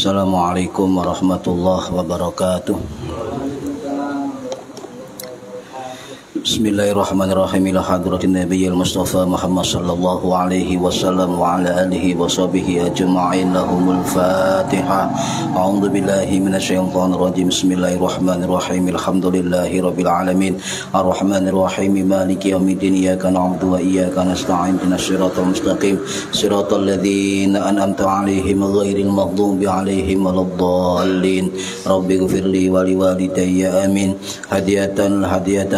Assalamualaikum warahmatullahi wabarakatuh. Bismillahirrahmanirrahim. Ila hadratin nabiyil mustafa Muhammad sallallahu alaihi wasallam wa ala alihi wa sahbihi ajma'in. Lahumul Fatihah. A'udzu billahi minasyaitonir rajim. Bismillahirrahmanirrahim. Alhamdulillahi rabbil alamin. Arrahmanir rahim. Maliki yaumiddin. Iyyaka na'budu wa iyyaka nasta'in. Ihdinas siratal mustaqim. Siratal ladzina an'amta 'alaihim ghairil maghdubi 'alaihim waladdallin. Rabbighfirli wa liwalidayya amin. Hadiyatan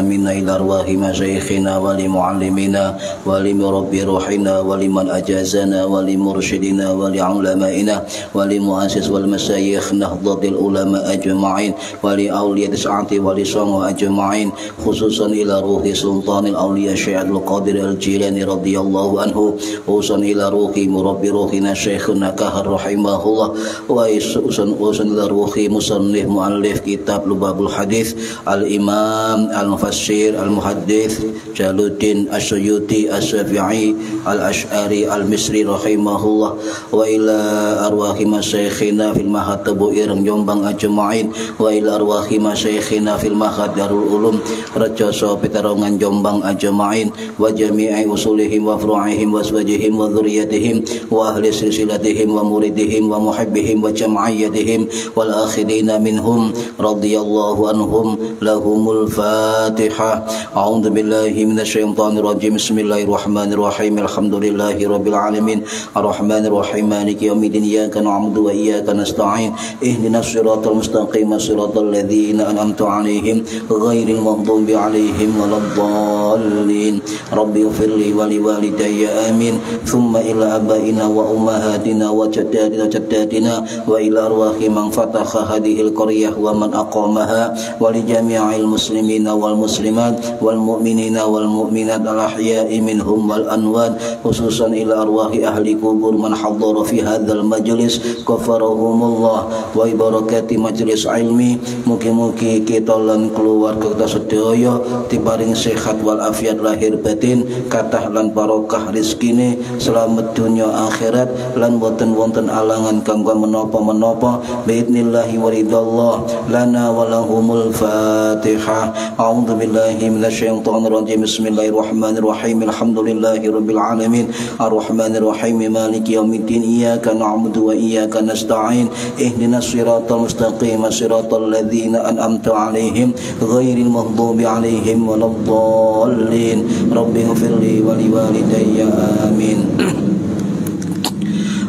minna ila arwahi masyayikhina wa li muallimina wa li murabbi ruhina wa liman ajazana wa li mursyidina wa li ulamaina wa li muassis wal masyayikh nahdlatul ulama ajma'in wa li awliya tis'ati wa li sangu ajma'in, khususan ila ruhi sultanil awliya Syekh Abdul Qadir Al-Jilani radhiyallahu anhu, khususan ila ruhi murabbi ruhina Syekhuna Kahar rahimahullah, wa khususan ila ruhi musannif muallif kitab Lubabul Hadis al-Imam al-Mufassir al-Muhaddits Jaluddin As-Suyuti As-Syafi'i Al-Asy'ari Al-Misri rahimahullah, wa ila arwahi masyayikhina fil Mahad Tabu'ireng Jombang ajma'in, wa ila arwahi masyayikhina fil Mahad Darul Ulum Rejoso Pitarongan Jombang ajma'in, wa jami'i usulihim wa furu'ihim wa azwajihim wa dzurriyyatihim wa ahli silsilatihim wa muridihim wa muhibbihim wa jam'iyyatihim wal akhirina minhum radhiyallahu anhum. Lahumul Fatihah. A'udzu billahi minasyaitonir rajim. Bismillahirrahmanirrahim. Alhamdulillahi rabbil alamin. Arrahmanir rahim. Maliki yaumiddin. Iyyaka na'budu wa iyyaka nasta'in. Ihdinas siratal mustaqim. Siratal ladzina an'amta 'alaihim ghairil maghdubi 'alaihim waladdallin. Rabbighfirli wa liwalidayya amin. Thumma ila abaina wa ummahatina wa jaddatina wa ila arwahi man fataha hadhil qaryah wa man aqamaha wa li jami'il muslimina wal muslimat wal mu'minina wal mu'minat al ahya'i minhum wal anwad, khususan ila arwahi ahli kubur man hadhara fi hadzal majlis ghafarahumullah wa barakati majlis ilmi. Mugi-mugi kita lan keluarga kita sedaya diparing sehat wal afiat lahir batin, kathah lan barokah rezekine, selamat dunya akhirat, lan boten wonten alangan kanggo menapa-menapa biidznillah wa ridallah lana wa lahumul Fatihah. A'udzu billahi minasyaitonir rajim. Bismillahirrahmanirrahim. Alhamdulillahi rabbil alamin. Arrahmanir rahim. Maliki yaumiddin. Iyyaka na'budu wa iyyaka nasta'in. Ihdinas siratal mustaqim. Siratal ladzina an'amta 'alaihim ghairil maghdubi 'alaihim waladdallin. Rabbighfirli wa liwalidayya amin.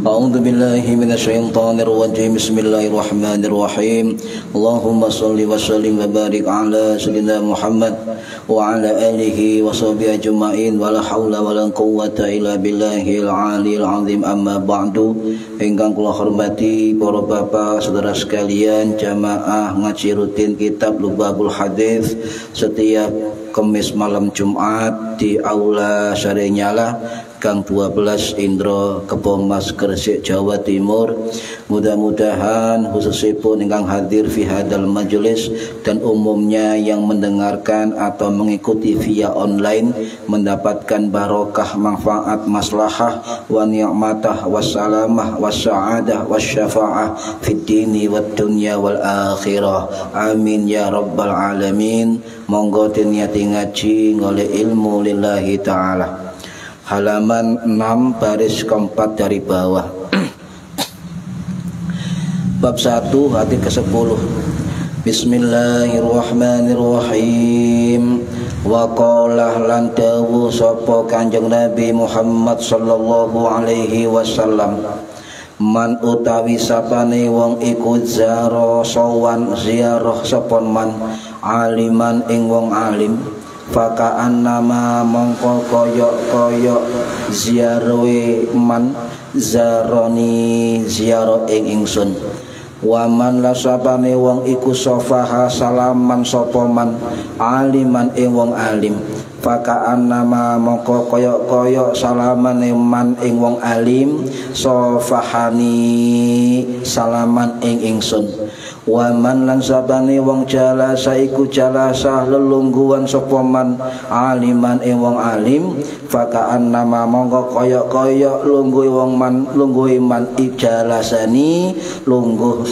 A'udzu billahi minasyaitonir rajim. Bismillahirrahmanirrahim. Allahumma shalli wa sallim wa barik ala sayyidina Muhammad wa ala alihi wa sahbihi ajma'in, wa la haula wa la quwwata illa billahil aliyil azim. Amma ba'du. Ingkang kula hormati para bapak saudara sekalian, jamaah ngaji rutin kitab Lubabul Hadis setiap Kamis malam Jumat di Aula Sarenyala Gang 12 Indro Kebomas Gresik Jawa Timur. Mudah-mudahan khususipun ingkang hadir fi hadal majelis dan umumnya yang mendengarkan atau mengikuti via online mendapatkan barokah, manfaat, maslahah wa ni'matah wassalamah wassa'adah wasyafa'ah fid dini wad dunya wal akhirah. Amin ya rabbal alamin. Monggo niati ngaji ngoleh ilmu lillahi ta'ala. Halaman 6 baris keempat dari bawah. Bab 1 hadis ke-10. Bismillahirrahmanirrahim. Wa qala lan dawu sapa Kanjeng Nabi Muhammad sallallahu alaihi wasallam, man utawi sapane wong iku zaro sawan ziarah sapa man aliman ing wong alim, fakaan nama mongko koyok ziarawe man zaroni ziaro ing ingsun. Waman lasapane wong iku sofaha salaman sopoman aliman ing wong alim, fakaan nama mongko koyok salamane man ing wong alim sofahani salaman ing ingsun. Waman lan sabane wong jalasa iku jalasa lelungguhan sapa man aliman wong alim fakaan nama mongko kaya lungguh wong man lungguh man ijalasani lungguh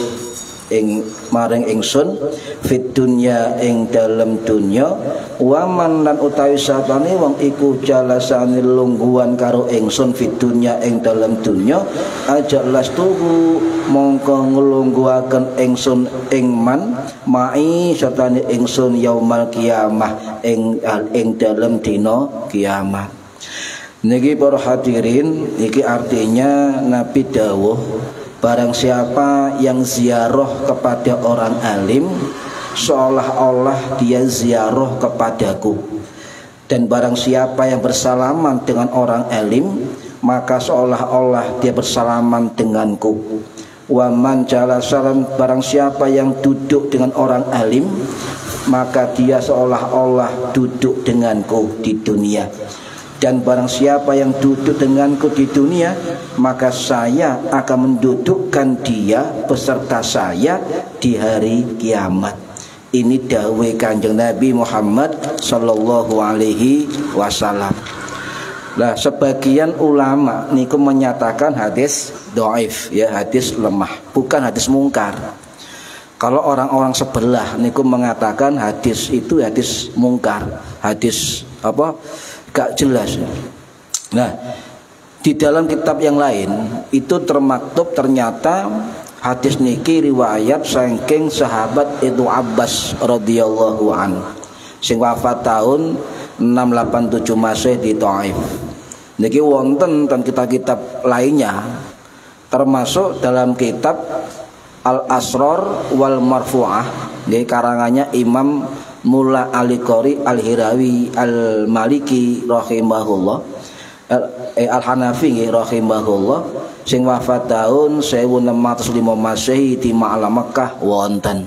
ing maring ingsun fit dunya ing dalem dunya waman lan utawi sapane wong iku jalasane lungguhan karo ingsun fit dunya ing dalem dunya aja lastuhu mongko nglungguhaken ingsun ing man mai sertane ingsun yaumal kiamah ing dalem dina kiamat. Niki para hadirin, iki artinya Nabi dawuh barang siapa yang ziarah kepada orang alim seolah-olah dia ziarah kepadaku, dan barang siapa yang bersalaman dengan orang alim maka seolah-olah dia bersalaman denganku. Wa man jalasalan barang siapa yang duduk dengan orang alim maka dia seolah-olah duduk denganku di dunia. Dan barang siapa yang duduk denganku di dunia maka saya akan mendudukkan dia beserta saya di hari kiamat. Ini dawuh Kanjeng Nabi Muhammad sallallahu alaihi wasallam. Lah sebagian ulama niku menyatakan hadis dhaif, ya, hadis lemah, bukan hadis mungkar. Kalau orang-orang sebelah niku mengatakan hadis itu hadis mungkar, hadis apa? Gak jelas. Nah, di dalam kitab yang lain itu termaktub ternyata hadis niki riwayat saking sahabat Ibnu Abbas radhiyallahu an sing wafat tahun 687 Masehi di Thaif. Niki wonten ten kitab-kitab lainnya termasuk dalam kitab Al-Asrar wal Marfu'ah nggih karangannya Imam Mulla Al-Qari Al-Hirawi Al-Maliki rahimahullah Al-Hanafi rahimahullah sing wafat tahun 1605 Masehi di Ma'la Makkah wonten.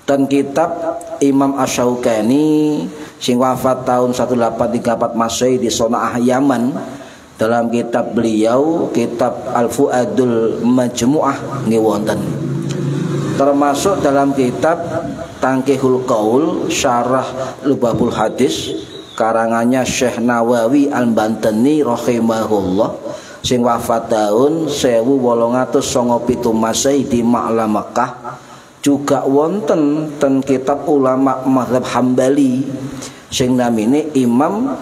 Dan kitab Imam Asy-Syaukani sing wafat tahun 1834 Masehi di Sona'ah Yaman, dalam kitab beliau kitab Al-Fuadul Majmu'ah nggih wonten. Termasuk dalam kitab Tangkihul Qaul Syarah Lubabul Hadis karangannya Syekh Nawawi Al-Bantani rahimahullah sing wafat tahun 1897 Masehi di Ma'la Makkah. Juga wonten ten kitab ulama mazhab Hambali sing namine Imam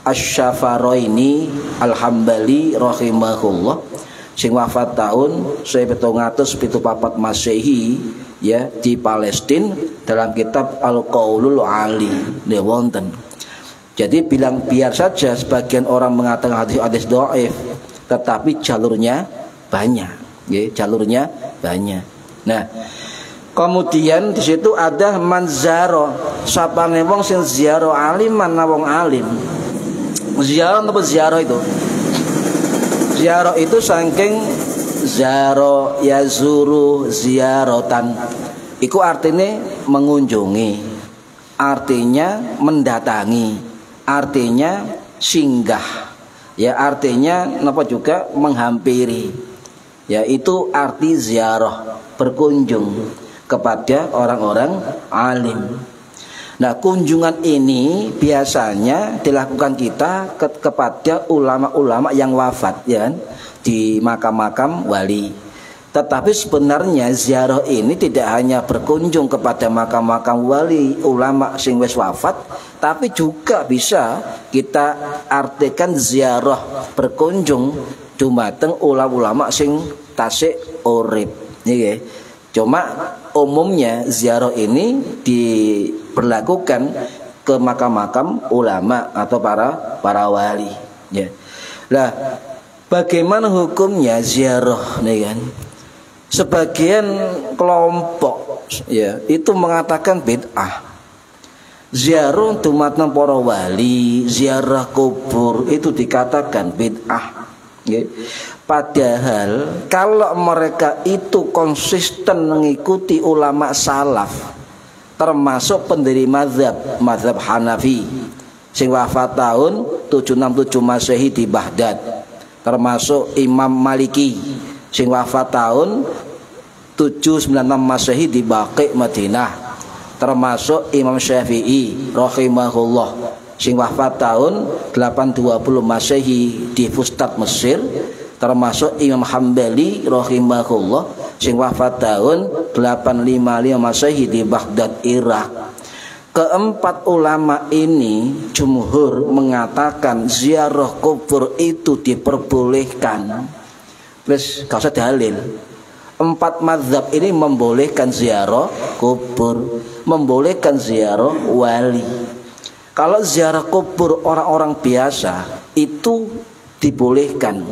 Asy-Syafaraini Al-Hambali rahimahullah sing wafat tahun 1774 Masehi, ya, di Palestina, dalam kitab Al-Qaulul Ali ne wonten. Jadi biar saja sebagian orang mengatakan hadis dhaif, tetapi jalurnya banyak, ya, jalurnya banyak. Nah, kemudian di situ ada manzaro, sapane wong sing ziarah aliman wong alim. Ziarah apa ziarah itu? Ziarah itu saking zaro yazuru ziaratan. Iku artinya mengunjungi, artinya mendatangi, artinya singgah, ya, artinya napa juga menghampiri. Ya, itu arti ziarah, berkunjung kepada orang-orang alim. Nah, kunjungan ini biasanya dilakukan kita kepada ulama-ulama yang wafat, ya, di makam-makam wali. Tetapi sebenarnya ziarah ini tidak hanya berkunjung kepada makam-makam wali ulama sing wis wafat, tapi juga bisa kita artikan ziarah berkunjung dumateng ulama-ulama sing tasik urip, nggih. Cuma umumnya ziarah ini diberlakukan ke makam-makam ulama atau para wali, ya. Lah, bagaimana hukumnya ziarah nih kan? Sebagian kelompok, ya, itu mengatakan bid'ah. Ziarah dumateng para wali, ziarah kubur itu dikatakan bid'ah, ya. Padahal kalau mereka itu konsisten mengikuti ulama salaf, termasuk pendiri mazhab Hanafi sing wafat tahun 767 Masehi di Baghdad, termasuk Imam Maliki sing wafat tahun 796 Masehi di Baqi Madinah. Termasuk Imam Syafi'i rahimahullah sing wafat tahun 820 Masehi di Fustat Mesir. Termasuk Imam Hambali rahimahullah sing wafat tahun 855 Masehi di Baghdad, Irak. Keempat ulama ini jumhur mengatakan ziarah kubur itu diperbolehkan. Terus gak usah dalil. Empat mazhab ini membolehkan ziarah kubur, membolehkan ziarah wali. Kalau ziarah kubur orang-orang biasa itu dibolehkan.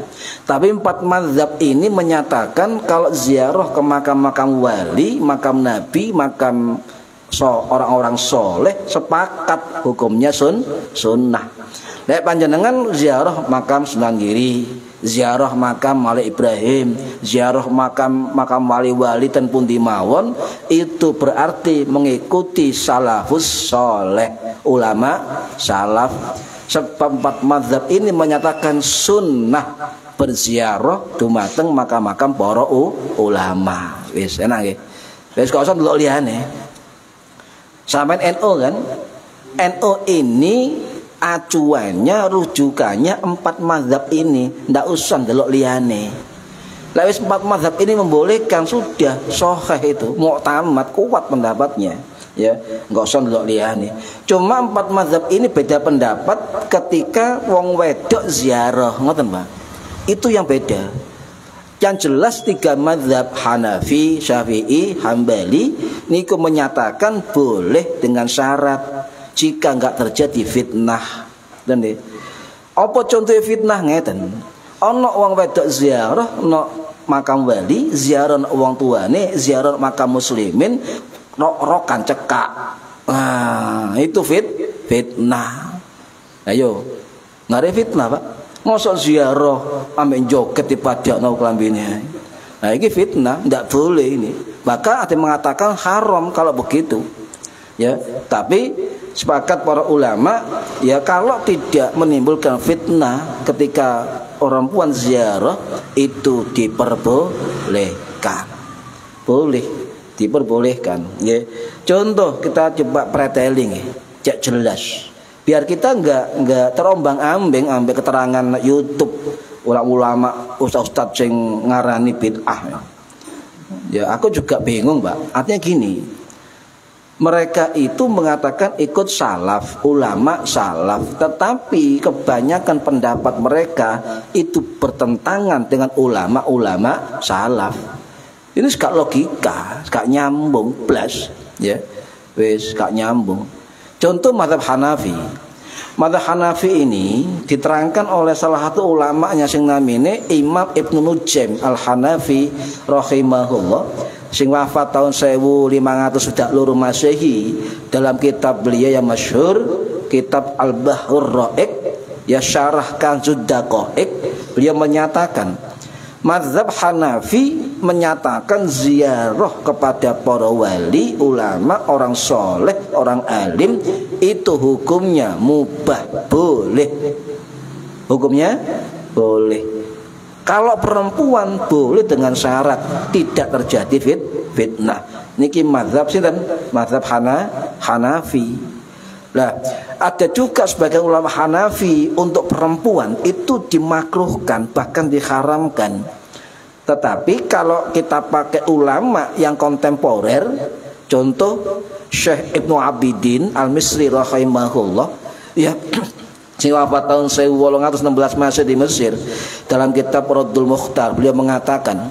Tapi empat mazhab ini menyatakan kalau ziarah ke makam-makam wali, makam nabi, makam orang-orang soleh sepakat hukumnya sunnah. Lek panjenengan ziarah makam Sunan Giri, ziarah makam Malik Ibrahim, ziarah makam wali-wali ten pundi mawon, itu berarti mengikuti salafus soleh, ulama salaf. Sebab empat mazhab ini menyatakan sunnah berziarah dumateng makam-makam para ulama. Wis enak nggih. Wis kok usah ndelok liyane. Sampeyan NU kan? NU ini acuannya, rujukannya empat mazhab ini, ndak usah ndelok liyane. Lah wis empat mazhab ini membolehkan, sudah sahih itu, muktamad, kuat pendapatnya. Ya, enggak usah ndelok liyane. Cuma empat mazhab ini beda pendapat ketika wong wedok ziarah, ngoten, Pak. Itu yang beda. Yang jelas tiga mazhab Hanafi, Syafi'i, Hambali niku menyatakan boleh dengan syarat jika enggak terjadi fitnah. Dan apa contoh fitnah ngeten? Ana wong wedok ziarah ana makam wali, ziarah wong tuane, ziarah makam muslimin, rokan cekak. Nah, itu fitnah. Ayo, ngare fitnah, Pak. Mosok ziarah ambek joget dipadakno klambine. Nah, ini fitnah, ndak boleh ini. Bahkan ada yang mengatakan haram kalau begitu. Ya, tapi sepakat para ulama ya kalau tidak menimbulkan fitnah ketika orang puan ziarah itu diperbolehkan. Boleh diperbolehkan ya. Contoh kita coba preteling ya, cek jelas. Biar kita enggak terombang-ambing ambek keterangan YouTube ulama ustaz-ustaz sing ngarani bid'ah. Ya, aku juga bingung, Pak. Artinya gini. Mereka itu mengatakan ikut salaf, ulama salaf, tetapi kebanyakan pendapat mereka itu bertentangan dengan ulama-ulama salaf. Ini gak logika, gak nyambung plus, ya, wis gak nyambung. Contoh mazhab Hanafi. Mazhab Hanafi ini diterangkan oleh salah satu ulamanya sing namine Imam Ibnu Nujaim Al-Hanafi rahimahullah, sing wafat tahun 1504 Masehi. Dalam kitab beliau yang masyhur, kitab Al-Bahrur Ra'iq, ya syarah Kanzud Daqaiq, beliau menyatakan mazhab Hanafi menyatakan ziarah kepada para wali, ulama, orang soleh, orang alim itu hukumnya mubah, boleh. Hukumnya boleh. Kalau perempuan boleh dengan syarat tidak terjadi fitnah. Niki mazhab sinten? Mazhab Hanafi. Nah, ada juga sebagian ulama Hanafi untuk perempuan itu dimakruhkan, bahkan diharamkan. Tetapi kalau kita pakai ulama yang kontemporer, contoh Syekh Ibnu Abidin Al-Misri rahimahullah, ya, sing wafat tahun 1816 Masehi di Mesir, dalam kitab Raddul Mukhtar beliau mengatakan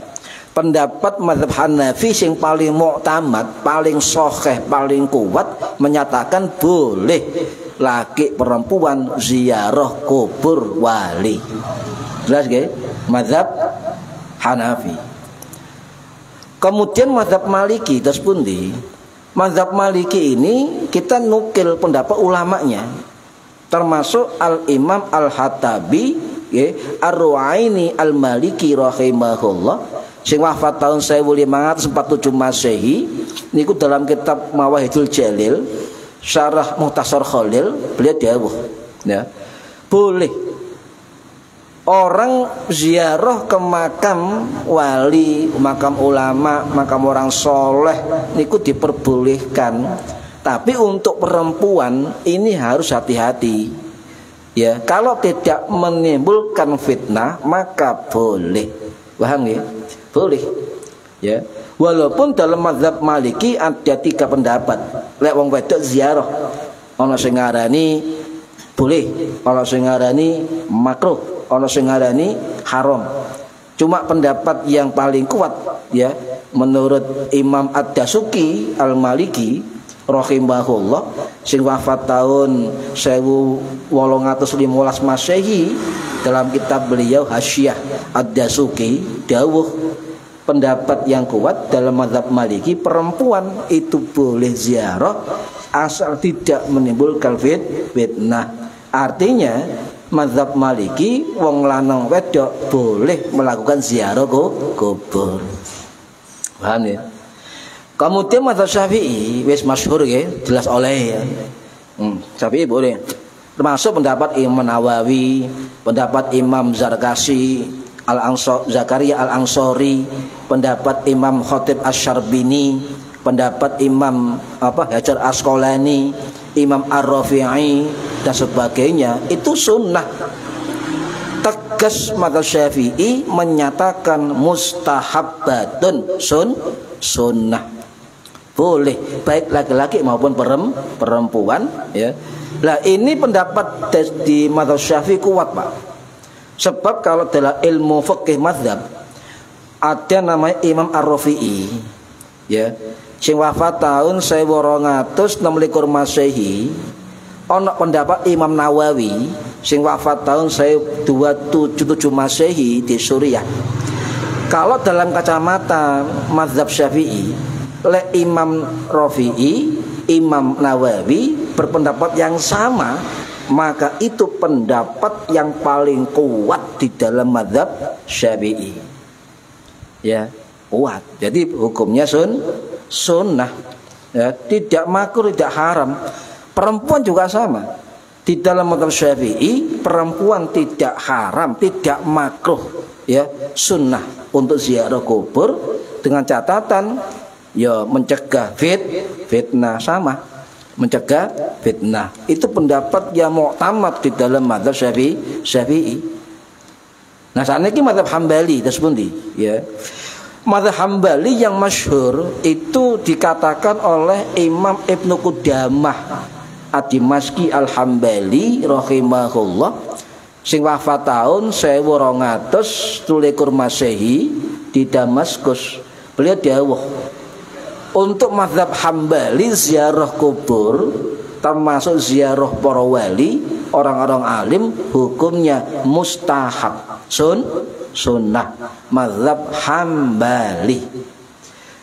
pendapat mazhab Hanafi yang paling mu'tamad, paling sahih, paling kuat menyatakan boleh laki perempuan ziarah kubur wali. Jelas nggih? Mazhab Hanafi. Kemudian mazhab Maliki terus pundi? Mazhab Maliki ini kita nukil pendapat ulamanya, termasuk Al-Imam Al-Hatabi, Ar-Ru'aini Al-Maliki rahimahullah, sing wafat tahun 1547 Masehi. Niku dalam kitab Mawahidul Jalil, Syarah Mukhtasar Khalil, beliau dawuh, ya, boleh Orang ziarah ke makam wali, makam ulama, makam orang soleh niku diperbolehkan. Tapi untuk perempuan ini harus hati-hati. Ya, kalau tidak menimbulkan fitnah maka boleh. Paham ya? Boleh. Ya. Walaupun dalam mazhab Maliki ada 3 pendapat. Lek wong wedok ziarah, ana sing ngarani boleh, ana sing ngarani makruh, ana sing ngarani haram. Cuma pendapat yang paling kuat ya menurut Imam Ad-Dasuki Al-Maliki rahimahullah sing wafat tahun 1815 Masehi, dalam kitab beliau Hasyiah Ad-Dasuki dawuh pendapat yang kuat dalam mazhab Maliki perempuan itu boleh ziarah asal tidak menimbulkan fitnah. Artinya mazhab Maliki wong lanang wedok boleh melakukan ziarah kubur. Paham ya? Kemudian mazhab Syafi'i wis masyhur ya, jelas oleh ya. Syafi'i boleh. Termasuk pendapat Imam Nawawi, pendapat Imam Zarkasi, Zakaria Al-Ansori, pendapat Imam Khatib Asy-Syarbini, pendapat Imam Hajar Asqalani, Imam Ar-Rafi'i dan sebagainya. Itu sunnah. Tegas mazhab Syafi'i menyatakan mustahabbatun, sunnah. Boleh baik laki-laki maupun perempuan ya. Lah ini pendapat di mazhab Syafi'i kuat, Pak. Sebab kalau dalam ilmu fikih mazhab ada namanya Imam Ar-Rafi'i ya, sing wafat tahun 1226 Masehi. Ono pendapat Imam Nawawi sing wafat tahun 1277 Masehi di Suriah. Kalau dalam kacamata mazhab Syafi'i, le Imam Rafi'i, Imam Nawawi berpendapat yang sama, maka itu pendapat yang paling kuat di dalam mazhab Syafi'i. Ya, kuat. Jadi hukumnya sunnah. Ya, tidak makruh, tidak haram. Perempuan juga sama. Di dalam mazhab Syafi'i, perempuan tidak haram, tidak makruh, ya, sunnah untuk ziarah kubur dengan catatan ya mencegah fitnah, sama. Mencegah fitnah. Itu pendapat yang mu'tamad di dalam mazhab Syafi'i. Nah, saat ini mazhab Hambali tersebut ya. Mazhab Hambali yang masyhur itu dikatakan oleh Imam Ibnu Qudamah Ad-Dimashqi Al-Hambali rahimahullah sing wafat tahun 1223 Masehi di Damaskus. Beliau dawuh, untuk mazhab Hambali ziarah kubur termasuk ziarah para wali, orang-orang alim, hukumnya mustahab, sunnah. Mazhab Hambali.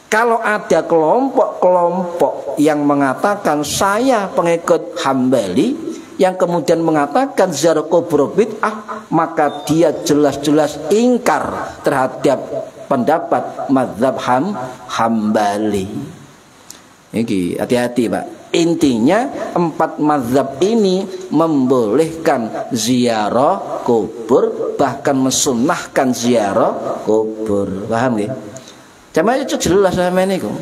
Kalau ada kelompok-kelompok yang mengatakan saya pengikut Hambali, yang kemudian mengatakan ziarah kubur bid'ah, maka dia jelas-jelas ingkar terhadap pendapat mazhab Hambali. Ini hati-hati, Pak. Intinya 4 mazhab ini membolehkan ziarah kubur, bahkan mensunnahkan ziarah kubur. Paham ya? Cuma itu jelas sama ini kok.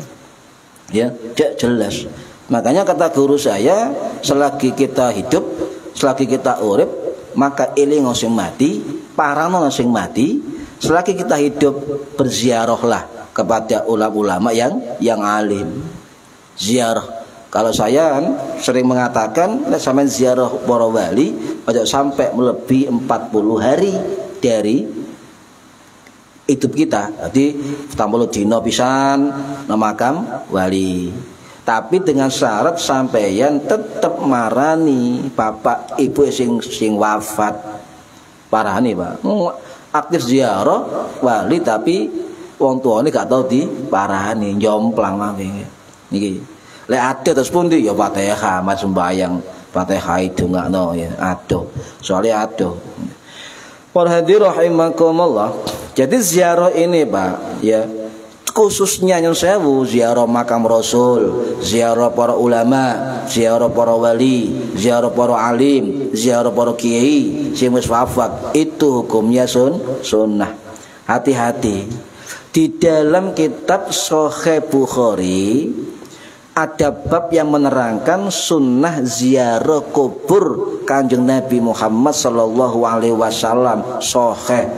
Ya, jelas. Makanya kata guru saya, selagi kita hidup, selagi kita urip, maka eling sing mati, parano sing mati. Selagi kita hidup, berziarahlah kepada ulama-ulama yang alim. Ziarah. Kalau saya sering mengatakan, sampai ziarah para wali ojo sampai melebihi 40 hari dari hidup kita. Jadi 40 dino pisan nang makam wali. Tapi dengan syarat sampeyan tetap marani bapak ibu sing wafat. Parani, Pak. Aktif ziarah wali tapi wong tuane gak tau diparani, jomplang mawon niki. Lek ade terus pundi ya Fatihah mas sembayang, Fatihah itu ngakno ya ado. Soalnya ado. Para hadirin rahimakumullah. Jadi ziarah ini, Pak, ya khususnya yang sewu ziarah makam Rasul, ziarah para ulama, ziarah para wali, ziarah para alim, ziarah para kiai sing wis wafat. Itu hukumnya sunnah. Hati-hati. Di dalam kitab Sahih Bukhari ada bab yang menerangkan sunnah ziarah kubur Kanjeng Nabi Muhammad sallallahu alaihi wasallam sahih.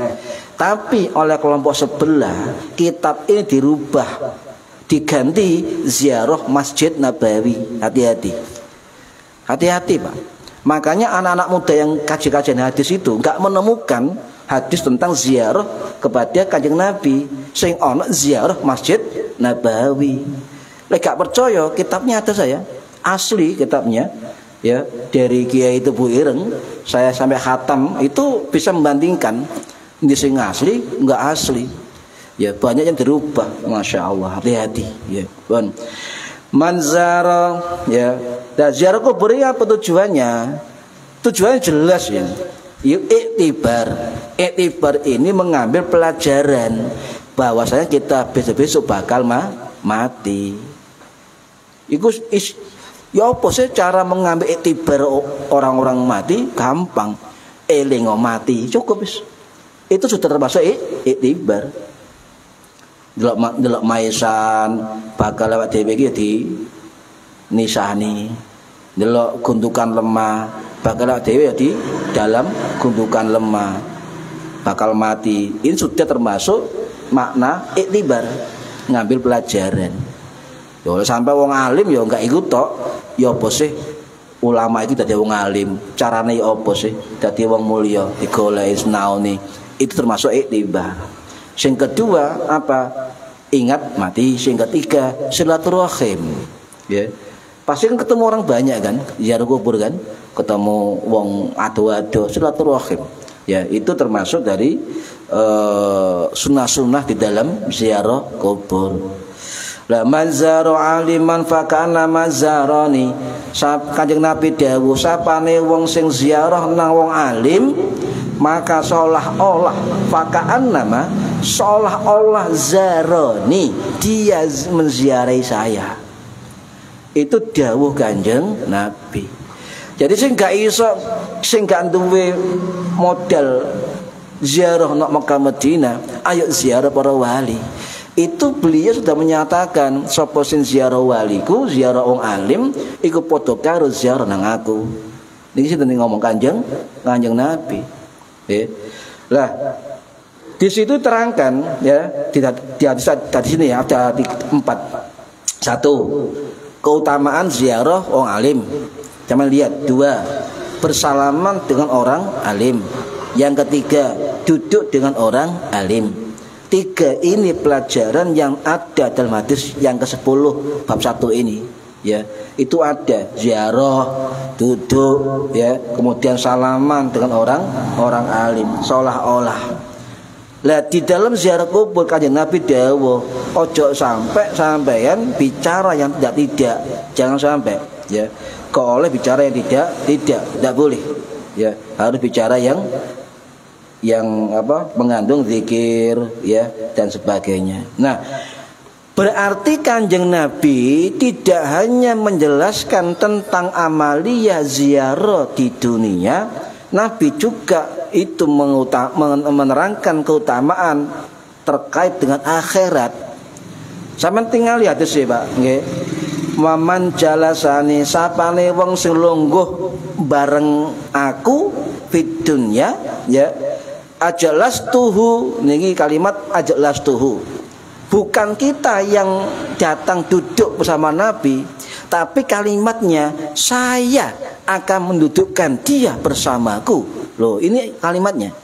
Tapi oleh kelompok sebelah kitab ini dirubah, diganti ziarah Masjid Nabawi. Hati-hati. Hati-hati, Pak. Makanya anak-anak muda yang kaji-kajian hadis itu enggak menemukan hadis tentang ziarah kepada Kanjeng Nabi, sing ana ziarah Masjid Nabawi. Lek gak percaya, kitabnya ada saya, asli kitabnya, ya, dari Kiai Tebu Ireng, saya sampai khatam itu bisa membandingkan ini sing asli, enggak asli. Ya, banyak yang dirubah, masya Allah. Hati-hati, ya, bon. Manzara, ya, dan ziarah kubur apa tujuannya? Tujuannya jelas ya. Yuk iktibar ini mengambil pelajaran bahwasanya kita besok-besok bakal mati. Iku ya apa sih cara mengambil iktibar orang-orang mati? Gampang. Eling mati cukup wis. Itu sudah termasuk iktibar. Delok maisan bakal lewat dhewe iki di nisani. Delok gundukan lemah bakal lewat dhewe di dalam gundukan lemah bakal mati. Ini sudah termasuk makna iktibar, ngambil pelajaran. Ya sampai wong alim ya enggak ikut tok. Ya apa sih ulama itu dadi wong alim? Carane apa sih dadi wong mulya digoleki senaone? Itu termasuk iktibar. Yang kedua apa? Ingat mati. Yang ketiga silaturahim. Ya. Pasti kan ketemu orang banyak kan, ziarah kubur kan, ketemu wong ado-ado, silaturahim. Ya, itu termasuk dari sunnah-sunnah di dalam ziarah kubur. La manzaru aliman fakana mazarani. Kanjeng Nabi dawuh sapane wong sing ziarah nang wong alim, maka seolah-olah fakaan nama seolah-olah zaroni, dia menziarahi saya. Itu dawuh Kanjeng Nabi. Jadi sing gak iso, sing gak duwe modal ziarah nang Mekah Madinah, ayo ziarah para wali. Itu beliau sudah menyatakan sapa sing ziarah waliku, ziarah wong alim iku padha karo ziarah nang aku. Niki sinten ngomong Kanjeng Nabi. Lah di situ terangkan ya di sini ya ada 4. 1. Keutamaan ziarah wong alim. Jangan lihat. 2. Bersalaman dengan orang alim. Yang ketiga, duduk dengan orang alim. 3. Ini pelajaran yang ada dalam hadis yang ke-10 bab 1 ini. Ya, itu ada ziarah, duduk, ya, kemudian salaman dengan orang alim, seolah-olah. Lah di dalam ziarah kubur Kanjeng Nabi dawuh, ojo sampeyan bicara yang tidak. Jangan sampai, ya. Kok oleh bicara yang tidak boleh. Ya, harus bicara yang mengandung zikir, ya, dan sebagainya. Nah, berarti Kanjeng Nabi tidak hanya menjelaskan tentang amalia ziarah di dunia, Nabi juga itu menerangkan keutamaan terkait dengan akhirat. Sampeyan tinggal lihat sih, Pak, nggih. Waman jalasani sapane wong sing lungguh bareng aku fid dunya, ya. Ajalastuhu, niki kalimat ajalastuhu. Bukan kita yang datang duduk bersama Nabi, tapi kalimatnya saya akan mendudukkan dia bersamaku. Loh, ini kalimatnya.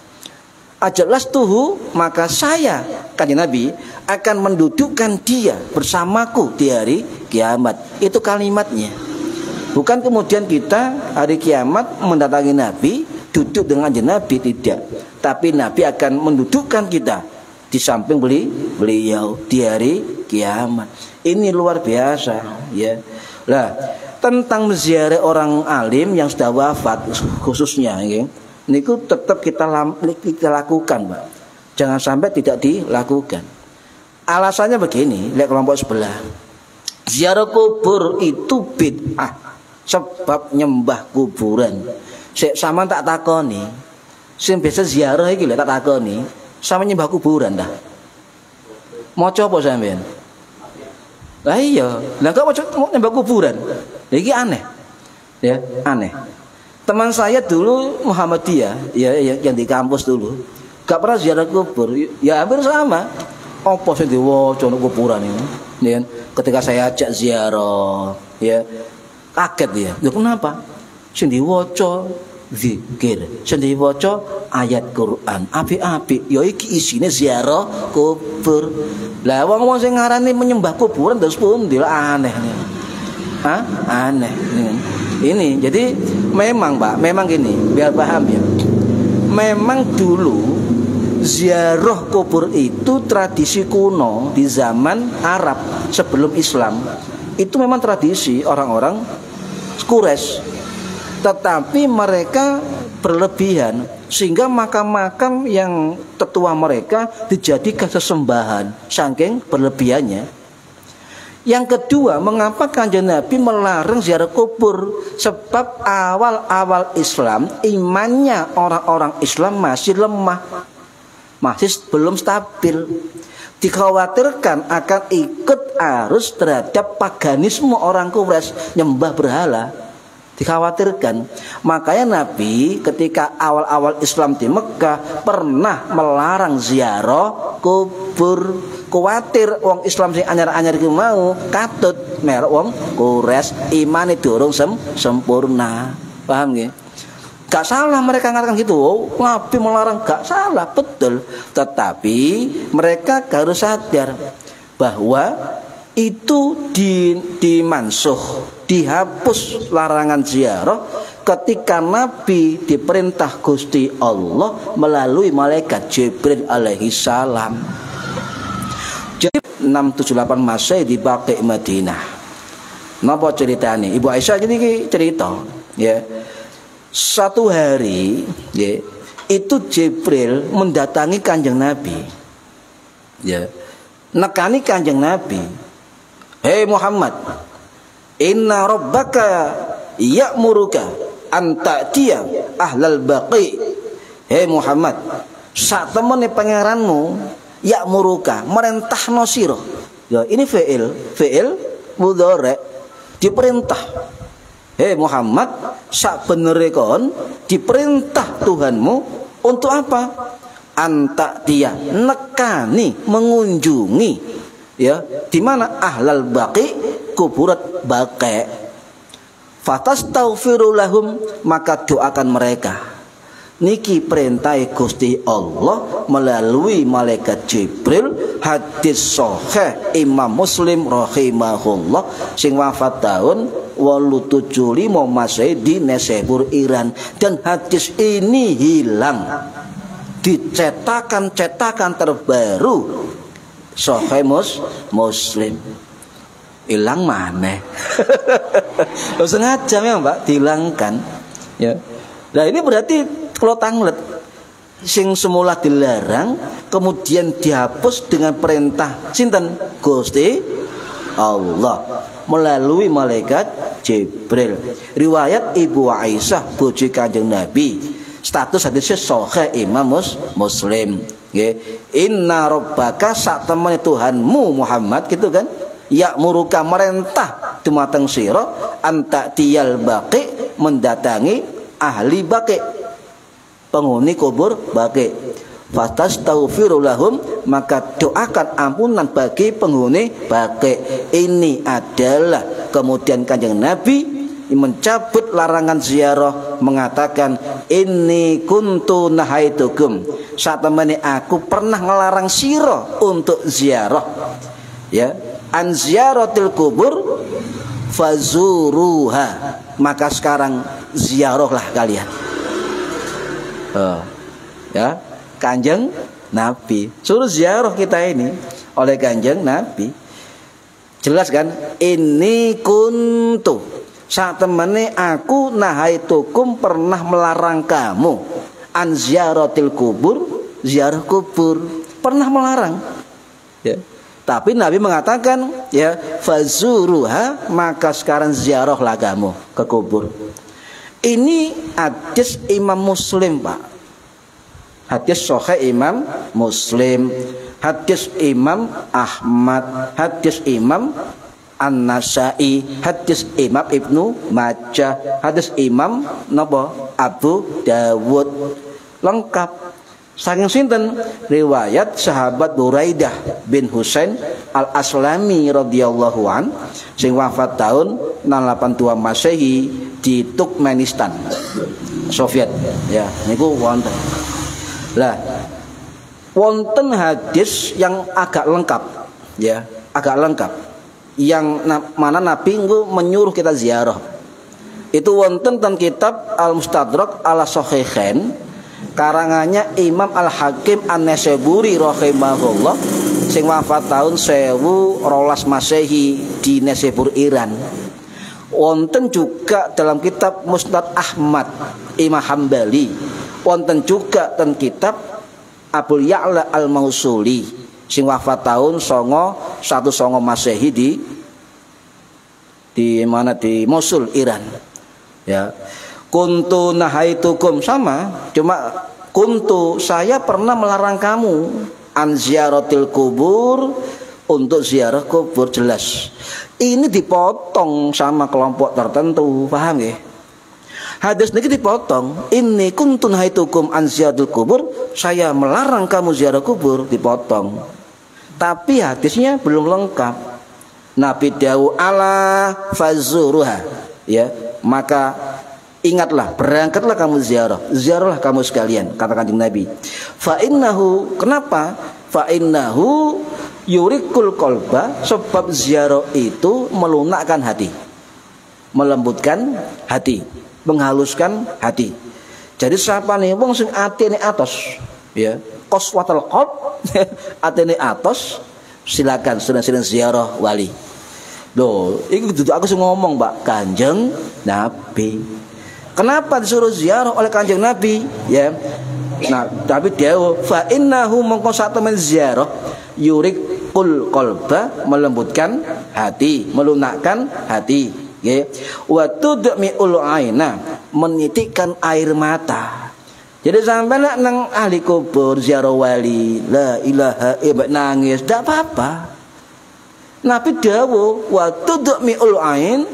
Ajalastuhu, maka saya Kanjeng Nabi akan mendudukkan dia bersamaku di hari kiamat. Itu kalimatnya. Bukan kemudian kita hari kiamat mendatangi Nabi, duduk dengan Nabi, tidak. Tapi Nabi akan mendudukkan kita di samping beliau di hari kiamat. Ini luar biasa, ya. Lah, tentang menziarah orang alim yang sudah wafat khususnya, ya. Niku tetap kita lakukan, Pak. Jangan sampai tidak dilakukan. Alasannya begini, lihat kelompok sebelah. Ziarah kubur itu bid'ah, sebab nyembah kuburan. Sama tak takoni, sing biasa ziarah iki lho tak takoni, sama nyembah kuburan dah. Maca apa sampean? Lah iya, lah kok maca nyembah kuburan. Iki aneh. Ya, aneh. Teman saya dulu Muhammadiyah, ya yang di kampus dulu, gak pernah ziarah kubur. Ya hampir sama. Apa sing diwaca nang kuburan ini? Ya, ketika saya ajak ziarah, ya kaget dia. Lho kenapa? Sing diwaca zikir, sing diwaca ayat Quran. Apik-apik. Ya iki isine ziarah kubur. Lah wong-wong sing ngarani menyembah kuburan terus pundi aneh. Hah? Aneh. Ini jadi memang Pak, memang gini, biar paham ya. Memang dulu ziarah kubur itu tradisi kuno di zaman Arab sebelum Islam. Itu memang tradisi orang-orang Quraisy. Tetapi mereka berlebihan sehingga makam-makam yang tetua mereka dijadikan sesembahan saking berlebihannya. Yang kedua, mengapa Kanjeng Nabi melarang ziarah kubur? Sebab awal-awal Islam imannya orang-orang Islam masih lemah, masih belum stabil. Dikhawatirkan akan ikut arus terhadap paganisme orang Quraisy, nyembah berhala. Dikhawatirkan. Makanya Nabi ketika awal-awal Islam di Mekah pernah melarang ziarah kubur. Kuwatir wong Islam sing anyar-anyar iki mau katut merek wong Quraisy imane durung sempurna. Paham nggih? Gak salah mereka ngatakan gitu. Nabi melarang, gak salah, betul. Tetapi mereka harus sadar bahwa itu dimansuh, dihapus larangan ziarah ketika Nabi diperintah Gusti Allah melalui malaikat Jibril alaihi salam. Jadi 678 Masehi di Baqi Madinah. Napa ceritane? Ibu Aisyah jadi cerita, ya. Satu hari, ya, itu Jibril mendatangi Kanjeng Nabi. Ya. Nekani Kanjeng Nabi. Hei Muhammad, inna rabbaka ya'muruka an ta'tiya ahlal baqi. Hei Muhammad, sak temene pangeranmu ya'muruka merintahno sira. Ya, ini fi'il mudhari, diperintah. Hei Muhammad, sak benere kon diperintah Tuhanmu untuk apa? Anta dia nekani, mengunjungi, ya, di mana ahlal baqi, kuburat baqi. Fatastaghfiru lahum, maka doakan mereka. Niki perintah Gusti Allah melalui malaikat Jibril. Hadis sahih Imam Muslim rahimahullah sing wafat tahun 875 Masehi di Nesebur Iran. Dan hadis ini hilang di cetakan terbaru Sahih Muslim. Hilang maneh. Lo sengaja memang Pak dihilangkan, ya. Nah ini berarti kalau tanglet sing semula dilarang kemudian dihapus dengan perintah sinten? Gusti Allah melalui malaikat Jibril. Riwayat Ibu Aisyah bojo Kanjeng Nabi, status hadisnya sahih Imam Muslim. Nggih. Inna rabbaka sak temene Tuhanmu Muhammad gitu kan, ya'muruka merintah dumateng sira anta tiyal baqi, mendatangi ahli baqi, penghuni kubur baqi. Fatastaghfiru lahum, maka doakan ampunan bagi penghuni baqi. Ini adalah kemudian Kanjeng Nabi mencabut larangan ziarah, mengatakan inni kuntu nahaitukum, saat temani aku pernah ngelarang sira untuk ziarah, ya, an ziyaratil kubur fazuruha, maka sekarang ziarahlah kalian. Ya, Kanjeng Nabi suruh ziarah kita ini oleh Kanjeng Nabi. Jelas kan? Ini kuntu, saat temani aku nahaitukum, pernah melarang kamu an ziyaratil kubur, ziarah kubur, pernah melarang, ya. Tapi Nabi mengatakan ya fazuruha, maka sekarang ziarahlah kamu ke kubur. Ini hadis Imam Muslim, Pak. Hadis Sahih Imam Muslim, hadis Imam Ahmad, hadis Imam An-Nasai, hadis Imam Ibnu Majah, hadis Imam Abu Dawud, lengkap. Saking sinten? Riwayat sahabat Buraidah bin Husain Al-Aslami radhiyallahu an sing wafat tahun 682 Masehi di Turkmenistan, Soviet. Ya, niku wonten. Lah, wonten hadis yang agak lengkap, ya, agak lengkap. Yang mana Nabi menyuruh kita ziarah. Itu wonten tentang kitab Al-Mustadrak ala Sahihain karangannya Imam Al-Hakim An-Naisaburi rahimahullah sing wafat tahun 1012 Masehi di Naisabur, Iran. Wonten juga dalam kitab Musnad Ahmad Imam Hambali. Wonten juga tentang kitab Abu Ya'la Al-Mausuli sing wafat tahun 19 Masehi di mana, di Mosul, Iran. Ya. Kuntu nahaitukum, sama, cuma kuntu, saya pernah melarang kamu an ziyaratil kubur, untuk ziarah kubur, jelas. Ini dipotong sama kelompok tertentu, paham ya? Hadis ini dipotong. Ini kuntu nahaitukum an ziyaratil kubur, saya melarang kamu ziarah kubur, dipotong. Tapi hadisnya belum lengkap. Nabi dawuh ala fazuruha, ya, maka ingatlah, berangkatlah kamu ziarah, ziarahlah kamu sekalian, kata Kanjeng Nabi. Fa innahu, kenapa? Fa innahu yurikul qalba, sebab ziarah itu melunakkan hati, melembutkan hati, menghaluskan hati. Jadi siapa nih wong sing atine atos, ya, qaswatul qalb, atene atos, silakan sudah ziarah wali. Loh, itu aku ngomong, Mbak, Kanjeng Nabi. Kenapa disuruh ziarah oleh Kanjeng Nabi? Ya. Nah, tapi dia fa innahu mongko satemen ziarah yurikul qalba, melembutkan hati, melunakkan hati, nggih. Wa tudmi'ul aina, menitikkan air mata. Jadi sampai nang ahli kubur ziarah wali, la ilaha illallah, nangis, tidak apa-apa. Nabi dawuh wa tudmi'ul ain,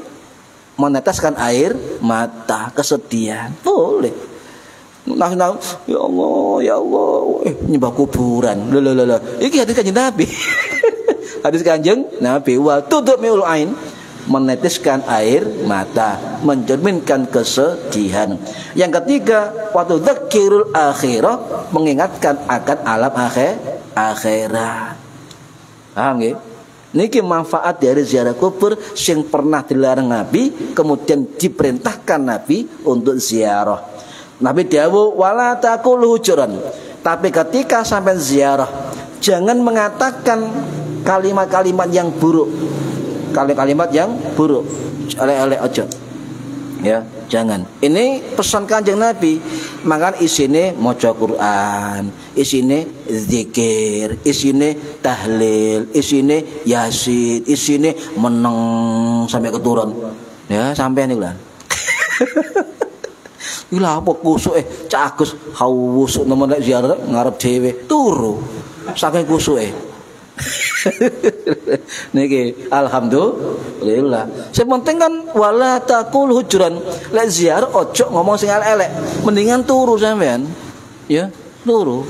meneteskan air mata, kesedihan, boleh. Nah, ya Allah, nyembah kuburan. Lah. Iki hadis Kanjeng Nabi. Hadis Kanjeng Nabi, wa tudmi'ul ain, meneteskan air mata, mencerminkan kesedihan. Yang ketiga, waktu dzakirul akhirah, mengingatkan akan alam akhirat. Paham nggih? Niki manfaat dari ziarah kubur yang pernah dilarang Nabi, kemudian diperintahkan Nabi untuk ziarah. Nabi dawuh wala taqul hujuran. Tapi ketika sampai ziarah, jangan mengatakan kalimat-kalimat yang buruk. Kalimat yang buruk, elek-elek aja. Ya, jangan. Ini pesan Kanjeng Nabi. Makan isine maca Quran, isine zikir, isine tahlil, isine yasin, isine meneng sampai keturun. Ya, sampai nih lah. Gila apa kusuk Cak Agus haus nemen lek ziarah ngarep dhewe turu. Saking kusuke. Niki alhamdulillah. Sing penting kan wala taqul hujuran. Lek ziarah ojo ngomong sing elek-elek. Mendingan turu sampean. Ya, turu.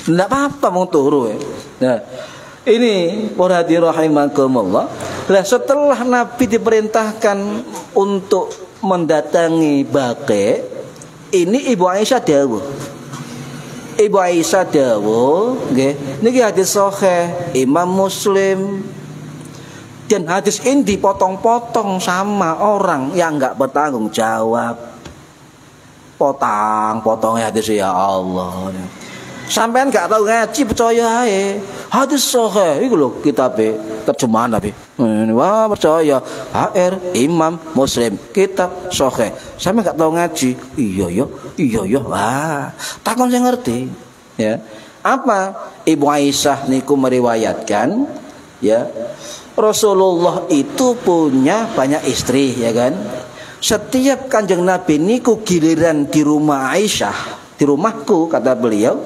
Enggak apa-apa mau turu ya. Nah, ini para hadirin rahimakumullah. Lah setelah Nabi diperintahkan untuk mendatangi Baqi, ini Ibu Aisyah dawuh. Ibu Aisyah dawuh, nggih, niki hadis sahih Imam Muslim. Dan hadis ini dipotong-potong sama orang yang enggak bertanggung jawab. Potong-potongnya hadis, ya Allah. Sampean enggak tahu ngaji, percaya ae. Hadis sahih iku lho kitabe terjemahan Nabi. Wah, percaya. HR Imam Muslim, kitab sahih. Sampean enggak tahu ngaji. Iya. Wah, takon sing ngerti. Ya. Apa? Ibu Aisyah niku meriwayatkan, ya, Rasulullah itu punya banyak istri, ya kan? Setiap Kanjeng Nabi niku giliran di rumah Aisyah, di rumahku kata beliau,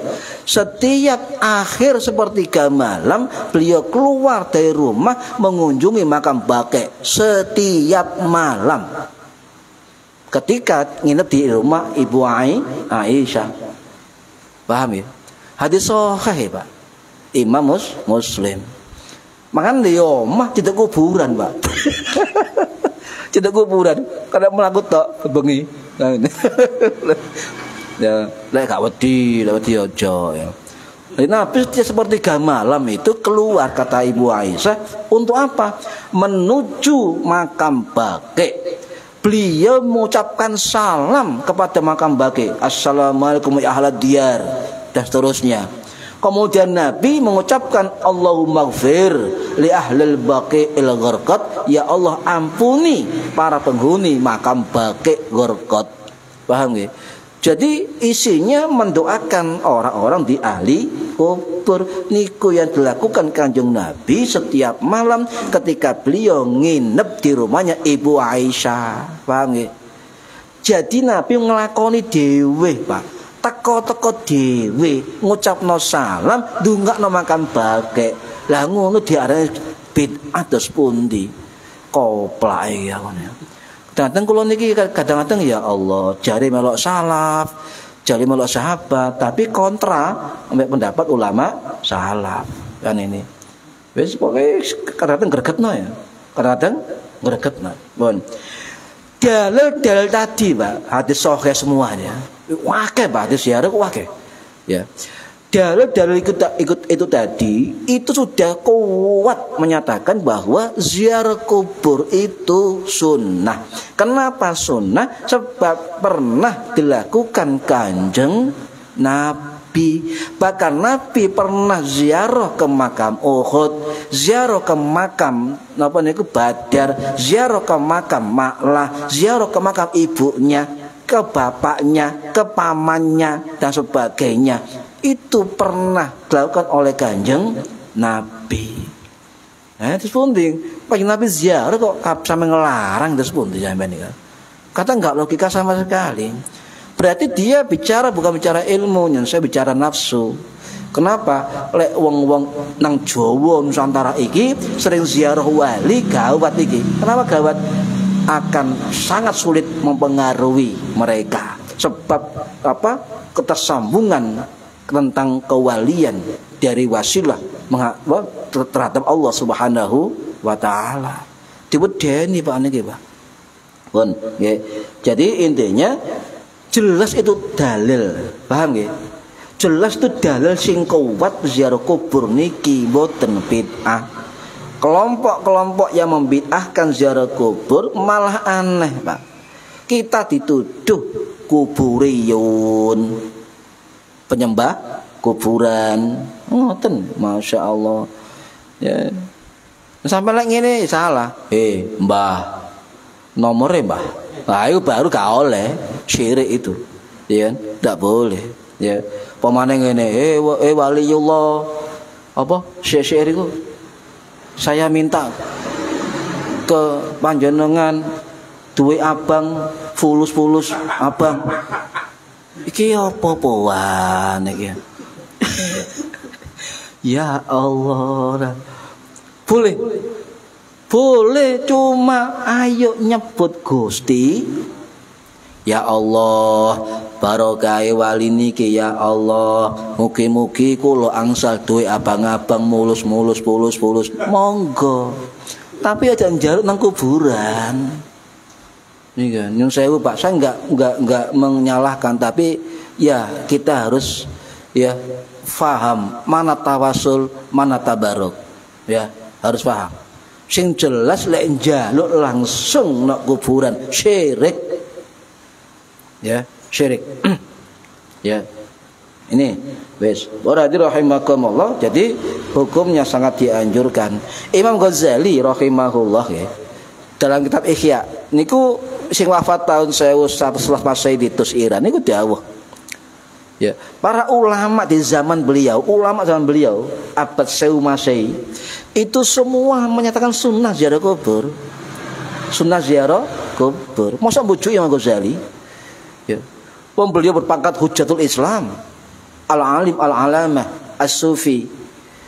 setiap akhir sepertiga malam beliau keluar dari rumah mengunjungi makam Baqi setiap malam. Ketika nginep di rumah Ibu Aisyah. Paham ya? Hadis sahih, Pak. Imam Muslim. Makan di rumah tidak kuburan, Pak. Tidak kuburan. Kadang melaku tok bengi. Ya, lek gak wedi aja ya. Nabi sepertiga malam itu keluar kata Ibu Aisyah untuk apa? Menuju makam Baqi. Beliau mengucapkan salam kepada makam Baqi. Assalamualaikum ya ahlad diyar dan seterusnya. Kemudian Nabi mengucapkan Allahumma gfir li ahlil Baqi'il Gharqad, ya Allah ampuni para penghuni makam Baqi Gharqad. Paham nggih? Jadi isinya mendoakan orang-orang di ahli kubur. Niku yang dilakukan Kanjeng Nabi setiap malam ketika beliau nginep di rumahnya Ibu Aisyah. Paham nggih? Jadi Nabi ngelakoni dhewe, Pak. Teko-teko dhewe ngucapno salam, ndongakno makam Baqi. Lah ngono diarani bid'ah dos pundi? Koplake ya ngono. Kadang kula niki kadang-kadang ya Allah, jari melok salaf, jari melok sahabat, tapi kontra ambek pendapat ulama salaf. Kan ini. Wis pokoke kadang-kadang gregetno ya. Kadang-kadang gregetno. Pun. Dalil tadi, Pak, hadis sahih semuanya. Wakeh, Pak, hadis ziarah wakeh. Ya. Dalil itu tadi itu sudah kuat menyatakan bahwa ziarah kubur itu sunnah. Kenapa sunnah? Sebab pernah dilakukan Kanjeng Nabi. Bahkan Nabi pernah ziarah ke makam Uhud, ziarah ke makam napa niku Badar, ziarah ke makam Ma'lah, ziarah ke makam ibunya, ke bapaknya, ke pamannya dan sebagainya. Itu pernah dilakukan oleh Kanjeng Nabi. Nah, itu penting. Kanjeng Nabi ziarah kok sampai ngelarang, itu penting sampean iki. Kata enggak logika sama sekali. Berarti dia bicara bukan bicara ilmu, yang saya bicara nafsu. Kenapa? Lek wong-wong nang Jawa Nusantara iki sering ziarah wali gawat iki. Kenapa gawat? Akan sangat sulit mempengaruhi mereka. Sebab apa? Ketersambungan tentang kewalian dari wasilah terhadap Allah Subhanahu wa taala. Diwedeni Pak niki, Pak. Pun nggih. Jadi intinya jelas itu dalil, paham nggih? Jelas itu dalil sing kuat ziarah kubur niki mboten bid'ah. Kelompok-kelompok yang membid'ahkan ziarah kubur malah aneh, Pak. Kita dituduh kuburiyun, penyembah kuburan. Ngoten, Masya Allah. Ya. Sampai lagi ngene salah. Mbah, nomornya Mbah. Nah, itu baru gak oleh syirik itu, ya, tidak boleh, ya. Pemane ngene, waliullah, apa syirik itu, saya minta ke panjenengan duwe abang, fulus abang, iki apa-apaan iki. Ya Allah, boleh cuma ayo nyebut Gusti. Ya Allah, barokah wali niki ya Allah. Mugi-mugi kula angsal duwe abang-abang mulus. Monggo. Tapi aja njaluk nang kuburan. Nih kan, yang saya Pak, saya enggak menyalahkan, tapi ya kita harus ya faham mana tawasul, mana tabaruk. Ya, harus paham. Sing jelas lek njaluk langsung nak kuburan syirik. Ya, syirik. Ya. Ini wis ora rahimakumullah. Jadi hukumnya sangat dianjurkan. Imam Ghazali rahimahullah ya. Dalam kitab Ihya niku sing wafat tahun 1100 Masehi di Tus Iran niku dawuh. Ya, para ulama di zaman beliau, abad Seu Masehi, itu semua menyatakan sunnah ziarah kubur. Sunnah ziarah kubur. Masa bujuk Imam Ghazali? Ya. Beliau berpangkat Hujatul Islam, Al-Alim Al-Alamah, As-Sufi,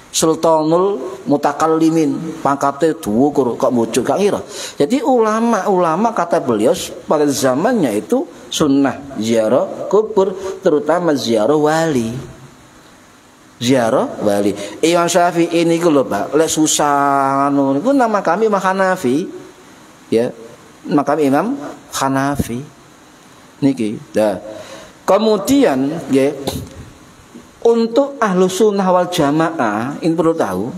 Sultanul Mutakallimin, pangkatnya dhuwur kok bujuk gak ngira. Jadi ulama kata beliau pada zamannya itu sunnah ziarah kubur, terutama ziarah wali. Ziarah wali. Imam Syafi'i ini lho Pak, lek susah niku nama kami Imam Hanafi. Ya, nama kami Imam Hanafi. Niki. Nah, kemudian ya, untuk ahlu sunnah wal jamaah ini perlu tahu,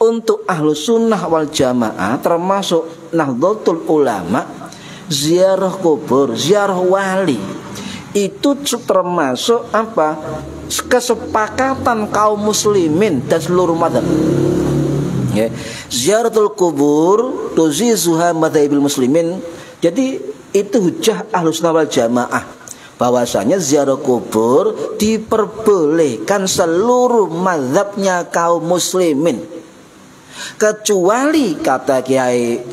untuk ahlu sunnah wal jamaah termasuk Nahdlatul Ulama, ziarah kubur, ziarah wali itu termasuk apa? Kesepakatan kaum muslimin dan seluruh mazhab. Ya. Ziaratul kubur tuzizuha madzhabil muslimin. Jadi itu hujjah ahlu sunnah wal jamaah, bahwasanya ziarah kubur diperbolehkan seluruh mazhabnya kaum muslimin, kecuali kata Kiai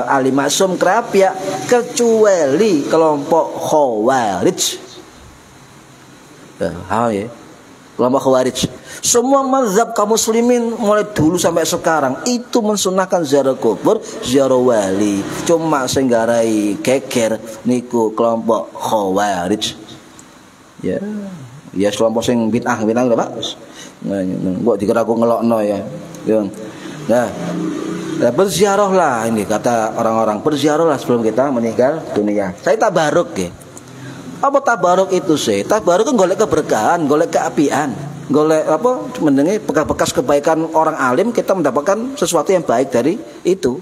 Ali Maksum Krapia, kecuali kelompok Khawarij. Ya, kelompok Khawarij. Semua mazhab kaum muslimin mulai dulu sampai sekarang itu mensunahkan ziarah kubur, ziarah wali. Cuma senggarai geger niku kelompok Khawarij. Ya, ya kelompok sing bid'ah lho Pak. Mbok dikira aku ngelokno ya. Nah, berziarahlah ini kata orang-orang, berziarahlah sebelum kita meninggal dunia. Saya tabaruk ya. Apa tabaruk itu sih? Tabaruk kan golek keberkahan, golek keapian, golek apa mendengi bekas-bekas kebaikan orang alim, kita mendapatkan sesuatu yang baik dari itu.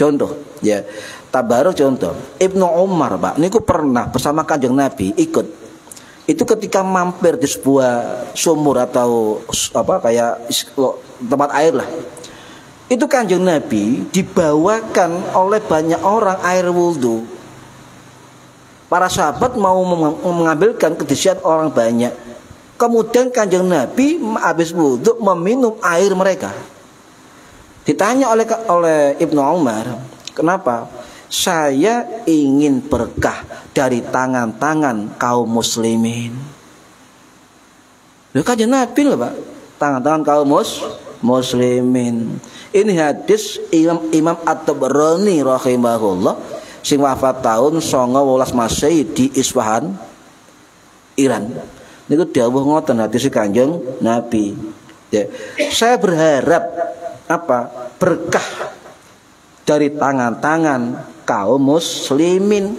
Contoh ya, tabaruk contoh. Ibnu Umar Pak, niku pernah bersama Kanjeng Nabi ikut. Itu ketika mampir di sebuah sumur atau apa kayak tempat air lah. Itu Kanjeng Nabi dibawakan oleh banyak orang air wudhu. Para sahabat mau mengambilkan kedisian orang banyak. Kemudian Kanjeng Nabi habis wudhu meminum air mereka. Ditanya oleh Ibnu Umar, kenapa? Saya ingin berkah dari tangan-tangan kaum muslimin. Loh, Kanjeng Nabi loh Pak, tangan-tangan kaum muslimin. Ini hadis Imam At-Tabarani rahimahullah sing wafat tahun 19 Masehi di Isfahan, Iran. Niku dawuh ngoten hadis Kanjeng Nabi. Ya. Saya berharap apa? Berkah dari tangan-tangan kaum muslimin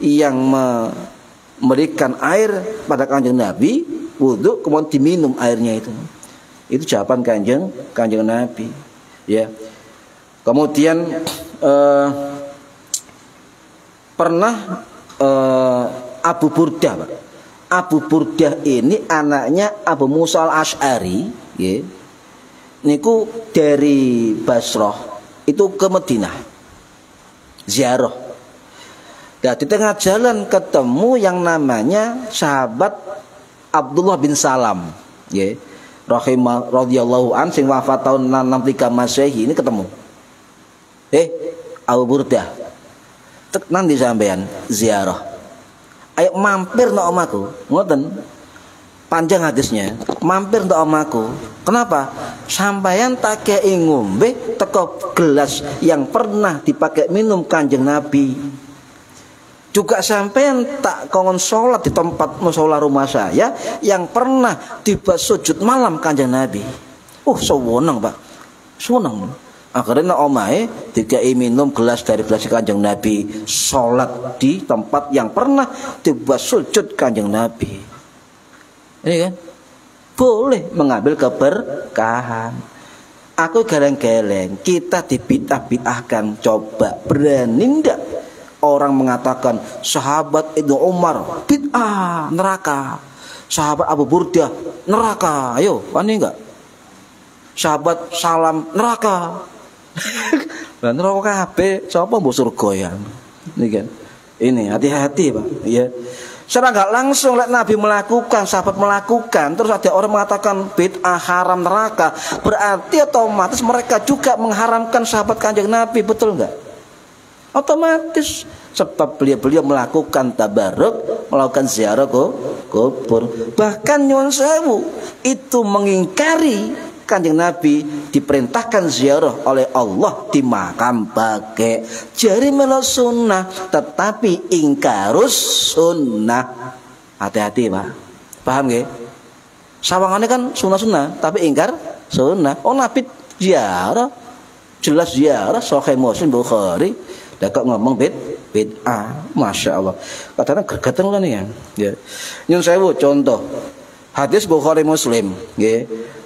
yang memberikan air pada Kanjeng Nabi, wudu kemudian diminum airnya itu. Itu jawaban Kanjeng Nabi. Ya. Kemudian pernah Abu Burdah Pak. Abu Burdah ini anaknya Abu Musa al-Asy'ari ya. Niku dari Basrah itu ke Madinah ziarah. Nah, di tengah jalan ketemu yang namanya sahabat Abdullah bin Salam ya. Radhiyallahu an sing wafat tahun 663 Masehi ini ketemu. Abu Burdah nanti sampean ziarah, ayo mampir ndak omaku, ngoten panjang hadisnya, mampir ndak omaku. Kenapa? Sampean tak kei ngombe teko gelas yang pernah dipakai minum Kanjeng Nabi. Juga sampean tak kongon sholat di tempat mushola rumah saya yang pernah tiba sujud malam Kanjeng Nabi. Sewenang Pak, sewenang. Akhirnya omahe dikai minum gelas dari gelas Kanjeng Nabi, sholat di tempat yang pernah tiba sujud Kanjeng Nabi. Ini kan boleh mengambil keberkahan. Aku geleng-geleng kita dibid'ah-bid'ahkan. Coba berani ndak orang mengatakan sahabat Ibnu Umar bid'ah neraka, sahabat Abu Burdah neraka? Ayo, wani enggak? Sahabat Salam neraka. Lan neraka kabeh, sapa mbok surga ya? Ini kan. Ini hati-hati Pak, ya. Secara nggak langsung lihat Nabi melakukan, sahabat melakukan, terus ada orang mengatakan bid'ah haram neraka, berarti otomatis mereka juga mengharamkan sahabat Kanjeng Nabi, betul nggak? Otomatis, sebab beliau melakukan tabarruk, melakukan ziarah kubur. Bahkan nyuwun sewu itu mengingkari Kanjeng Nabi diperintahkan ziarah oleh Allah di makam baqi. Jari melo sunnah tetapi ingkarus sunnah. Hati-hati Pak. Paham nggih? Sawangane kan sunnah-sunnah tapi ingkar sunnah. Oh Nabi ziarah jelas ziarah Sahih Muslim Bukhari. Dah kok ngomong bid'ah. Masya Allah. Kadang gergeten kan ya. Nyun sewu contoh hadis Bukhari Muslim nggih.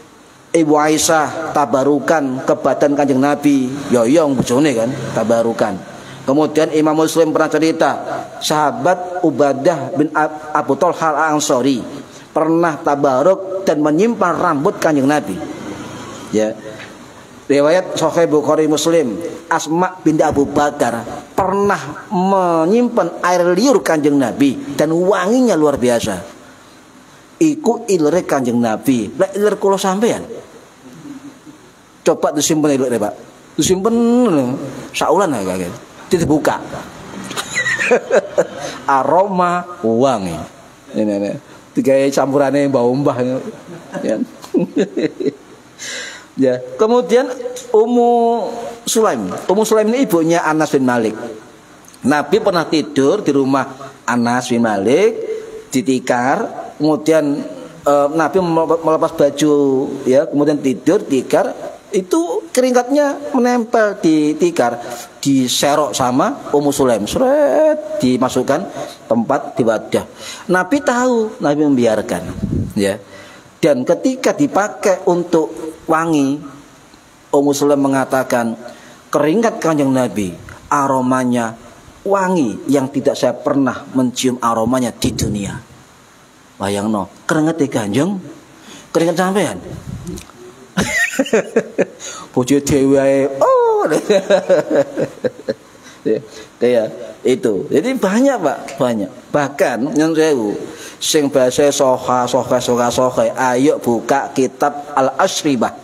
Ibu Aisyah tabarukan ke badan Kanjeng Nabi, yoyong bojone kan, tabarukan. Kemudian Imam Muslim pernah cerita, sahabat Ubadah bin Abu Thalhah Al-Ansari pernah tabaruk dan menyimpan rambut Kanjeng Nabi. Ya. Riwayat Sahih Bukhari Muslim, Asma binti Abu Bakar pernah menyimpan air liur Kanjeng Nabi dan wanginya luar biasa. Iku ilre Kanjeng Nabi. Lah ilir kula sampean. Coba disimpen ilre, Pak. Disimpen saulan ya kayak. Dibuka. Aroma wangi. Ini. Tiga campurane mbah-mbah ya. Ya, kemudian Ummu Sulaim ini ibunya Anas bin Malik. Nabi pernah tidur di rumah Anas bin Malik di tikar. Kemudian Nabi melepas baju ya, kemudian tidur tikar, itu keringatnya menempel di tikar, diserok sama Ummu Sulaim, seret dimasukkan tempat di wadah. Nabi tahu, Nabi membiarkan ya. Dan ketika dipakai untuk wangi, Ummu Sulaim mengatakan keringat Kanjeng Nabi aromanya wangi yang tidak saya pernah mencium aromanya di dunia. Bayangno, keringet Kanjeng, keringet sampean. Bojo dhewe oh. Kayak itu. Jadi banyak, Pak, banyak. Bahkan nyun sewu sing basa soha, ayo buka kitab Al-Ashribah.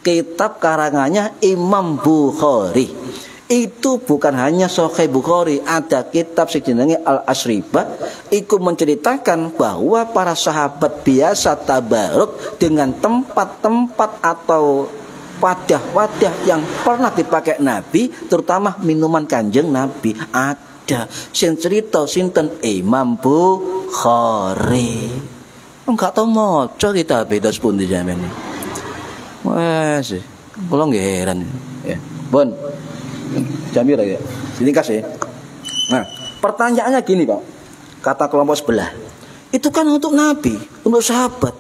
Kitab karangannya Imam Bukhari. Itu bukan hanya Sahih Bukhari, ada kitab sejenenge Al-Ashribah, iku menceritakan bahwa para sahabat biasa tabaruk dengan tempat-tempat atau wadah-wadah yang pernah dipakai Nabi, terutama minuman Kanjeng Nabi. Ada sing cerita sinten Imam Bukhari. Enggak tahu maca kita beda sepundi jamane. Wes, kula nggih heran ya. Bon. Jamir ya, ringkas ya. Nah, pertanyaannya gini Pak, kata kelompok sebelah, itu kan untuk Nabi, untuk sahabat,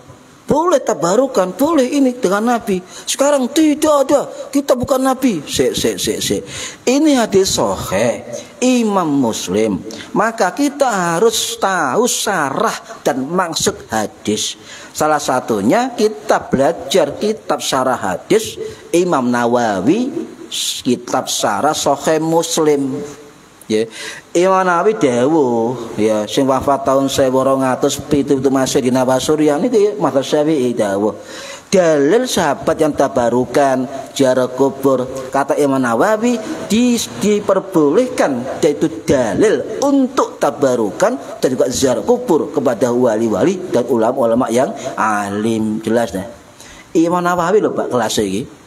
boleh tabarukan, boleh ini dengan Nabi. Sekarang tidak ada, kita bukan Nabi. Ini hadis Sahih Imam Muslim, maka kita harus tahu syarah dan maksud hadis. Salah satunya kita belajar kitab syarah hadis Imam Nawawi, kitab syarah Sahih Muslim. Ya, Imam Nawawi dawuh ya sing wafat tahun 1207 masih di Nabasurian iki mazhab Syafi'i dawuh. Dalil sahabat yang tabarukan ziarah kubur, kata Imam Nawawi diperbolehkan, yaitu dalil untuk tabarukan dan juga ziarah kubur kepada wali-wali dan ulama-ulama yang alim. Jelas dah. Imam Nawawi lho Pak kelas iki.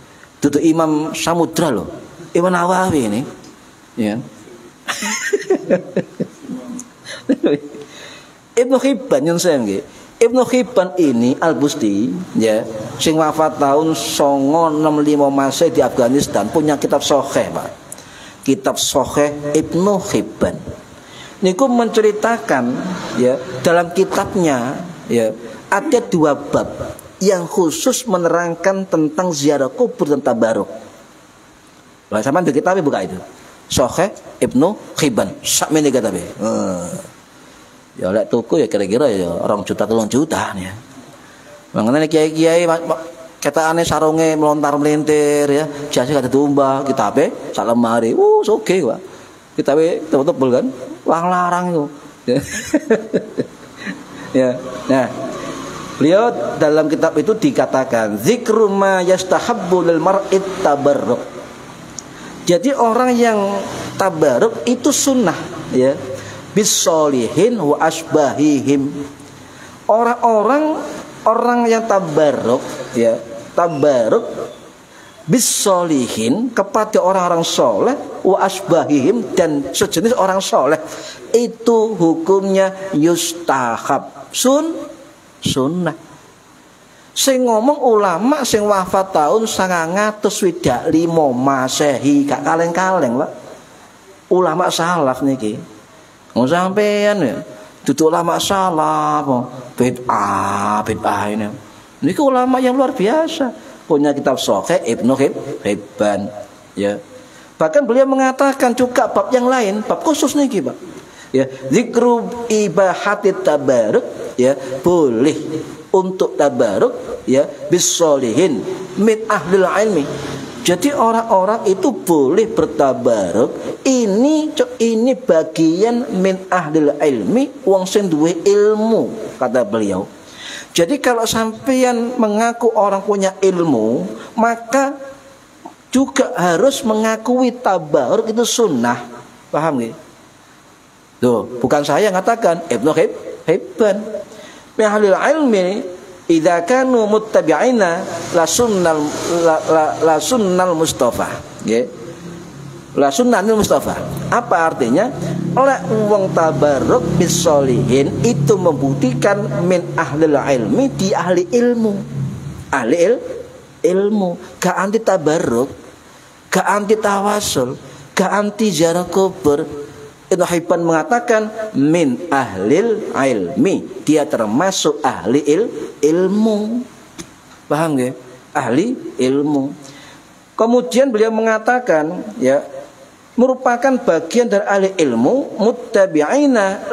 Dudu Imam Samudra loh, Imam Nawawi ini, ya. Ibnu Hibban yang saya nggih. Ibnu Hibban ini Al-Busti, ya, sing wafat tahun 965 Masehi di Afghanistan, punya kitab Sahih, Pak. Kitab Sahih Ibnu Hibban. Niku menceritakan, ya, dalam kitabnya, ya, ada 2 bab yang khusus menerangkan tentang ziarah kubur dan tabaruk. Lah sampean di kitab buka itu. Sahih Ibnu Hibban. Sakmene kitabe. Ya lek tuku ya kira-kira ya 2 juta 3 juta ya. Mangane kiai-kiai ketakane sarunge melontar-melintir ya, jase kada tumbah, kitabe sak lemari. Oke, Pak. Kitabe tebel kan. Larang itu. Ya. Nah, beliau dalam kitab itu dikatakan zikru ma yastahabbu lil mar'it tabarruk. Jadi orang yang tabarruk itu sunnah, ya. Bisolihin wa asbahihim. Orang yang tabarruk, ya, tabarruk bisolihin kepada orang-orang soleh wa asbahihim dan sejenis orang soleh itu hukumnya yustahab sunnah. Sing ngomong ulama sing wafat tahun 925 Masehi, gak kaleng-kaleng Pak. Ulama salaf niki. Wong sampean ya, dudu ulama salaf, bid'ah ini. Niki ulama yang luar biasa, punya kitab Sahih Ibnu Hibban, ya. Bahkan beliau mengatakan juga bab yang lain, bab khusus niki, Pak. Ya, zikru ibahatit tabaruk, ya, boleh untuk tabaruk, ya, bisolihin min ahlil ilmi. Jadi orang-orang itu boleh bertabaruk. Ini bagian min ahlil ilmi, wong sing duwe ilmu, kata beliau. Jadi kalau sampeyan mengaku orang punya ilmu, maka juga harus mengakui tabaruk itu sunnah. Paham nggih? Tuh, bukan saya yang katakan, Ibnu Hibban. Min ahlil ilmi idza kanu muttabi'ina la sunnal Mustafa, nggih. La sunnanil Mustafa. Apa artinya? Oleh wong tabarruk bisolihin itu membuktikan min ahlil ilmi, di ahli ilmu. Ahli ilmu, gak anti tabarruk, gak anti tawasul, gak anti ziarah kubur. Ibnu Hibban mengatakan min ahlil ilmi, dia termasuk ahli ilmu. Paham nggih? Ahli ilmu. Kemudian beliau mengatakan, ya, merupakan bagian dari ahli ilmu muttabi'ina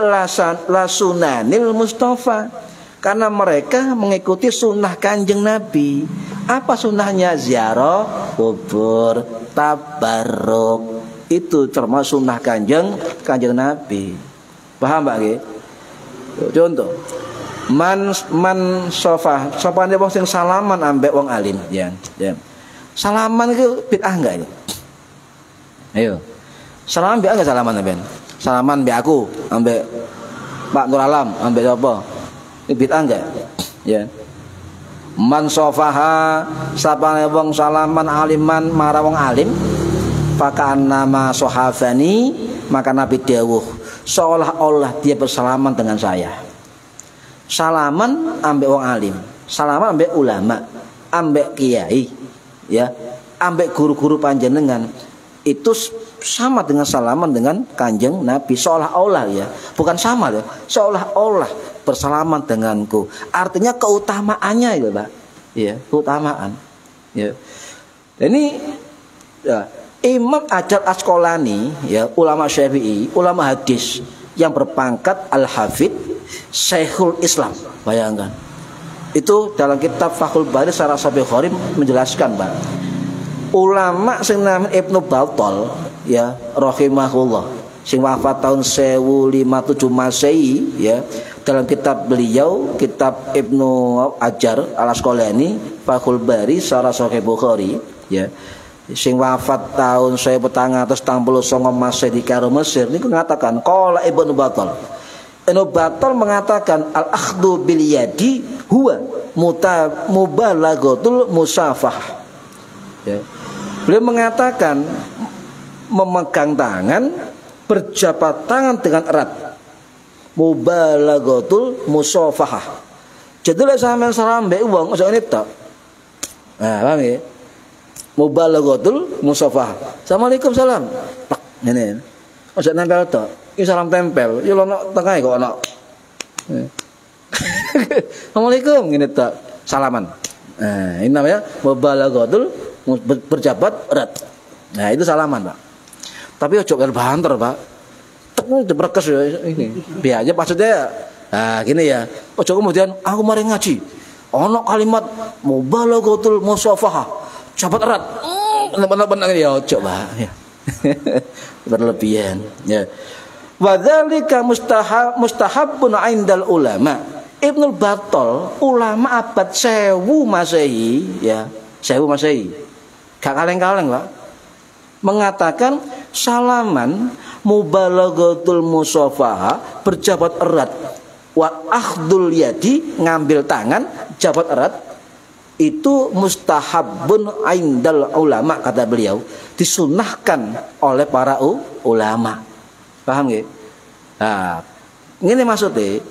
la sunanil Mustafa, karena mereka mengikuti sunnah Kanjeng Nabi. Apa sunnahnya? Ziarah kubur, tabarruk. Itu termasuk sunnah kanjeng Nabi. Paham Pak nggih? Contoh, man sopane wong sing salaman ambek wong alim, ya. Salaman itu bid'ah enggak ini? Ayo. Salaman bid'ah enggak salaman sampean? Salaman mbek aku, ambek Pak Nur Alam, ambek sapa? Ini bid'ah enggak? Ya. Man sofaha sapane wong salaman aliman marang wong alim, faka'annama sohafani, maka Nabi dawuh seolah-olah dia bersalaman dengan saya. Salaman ambek wong alim, salaman ambek ulama, ambek kiai, ya, ambek guru-guru panjenengan, itu sama dengan salaman dengan Kanjeng Nabi. Seolah-olah, ya, bukan sama ya, seolah-olah bersalaman denganku. Artinya keutamaannya itu Pak, ya, keutamaan, ya. Ini, ya, Imam Hajar Asqalani, ya, ulama Syafi'i, ulama hadis yang berpangkat Al-Hafidh Syekhul Islam. Bayangkan. Itu dalam kitab Fathul Bari Syarah Sahih Bukhari menjelaskan, Pak. Ulama sing namanya Ibnu Battal, ya, rahimahullah, sing wafat tahun 1057 Masehi, ya, dalam kitab beliau, kitab Ibnu Hajar Al-Asqalani Fathul Bari Syarah Sahih Bukhari, ya, sing wafat tahun 1489 Masehi di Kairo Mesir, niku mengatakan qala Ibnu Battal. Ibnu Battal mengatakan al-akhdhu bil yadi huwa mubalaghatul musafah. Ya. Beliau mengatakan memegang tangan, berjabat tangan dengan erat. Mubalaghatul musafah. Jadi lek sampeyan salam mbek wong ojo ngene tok. Nah, paham ya? Mubalaghatul musafah. Assalamualaikum salam. Tak ngene. Ojo nempel tok. Iki salam tempel. Yo ono tengah kok ono. Assalamualaikum ngene tok. Salaman. Nah, ini namanya mubalaghatul, berjabat erat. Nah, itu salaman, Pak. Tapi ojo kan banter, Pak. Tekno diperkes ya ini. Biaya maksudnya nah, gini ya. Ojo kemudian aku mari ngaji. Ono kalimat mubalaghatul musafah. Jabat erat. Benar-benar ya ojo, Pak. Ya. Berlebihan, ya. Wa dzalika mustahabun 'indal ulama. Ibnu Battal ulama abad 1000 Masehi ya, 1000 Masehi. Gak kaleng-kaleng, Pak. Mengatakan salaman mubalaghatul musafaha, berjabat erat, wa akhdul yadi, ngambil tangan, jabat erat, itu mustahabun 'indal ulama, kata beliau, disunahkan oleh para ulama. Paham nggih? Nah, ngene maksudnya,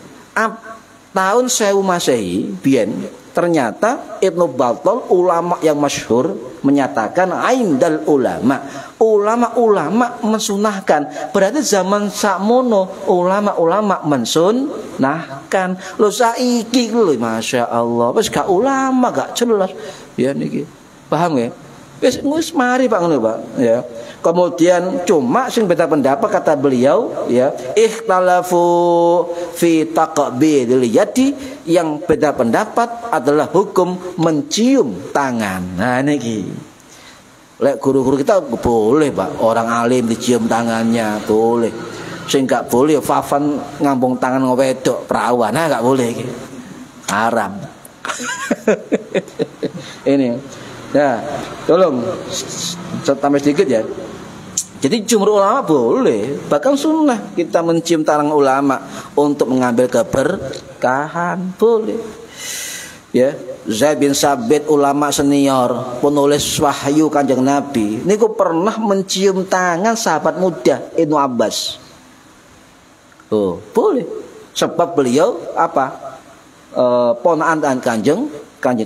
tahun 1000 Masehi biyen ternyata Ibnu Battal ulama yang masyhur menyatakan aindal ulama, ulama-ulama mensunahkan. Berarti zaman sakmono ulama-ulama mensunahkan. Lho saiki lho Masya Allah wis gak ulama, gak jelas ya niki. Paham nggih? Wis mari Pak ngono Pak ya. Kemudian cuma sing beda pendapat kata beliau ya, ikhtalafu fi taqbilil yadi, yang beda pendapat adalah hukum mencium tangan. Nah niki. Lek guru-guru kita boleh Pak, orang alim dicium tangannya boleh. Sing gak boleh fafan ngambung tangan ngewedok perawan, nah gak boleh iki. Haram. Ini. Nah, tolong tambah sedikit ya. Jadi jumhur ulama boleh, bahkan sunnah kita mencium tangan ulama untuk mengambil keberkahan, boleh. Ya, Zaid bin Sabit ulama senior, penulis wahyu Kanjeng Nabi, niku pernah mencium tangan sahabat muda Ibnu Abbas. Oh, boleh. Sebab beliau apa? Ponakan Kanjeng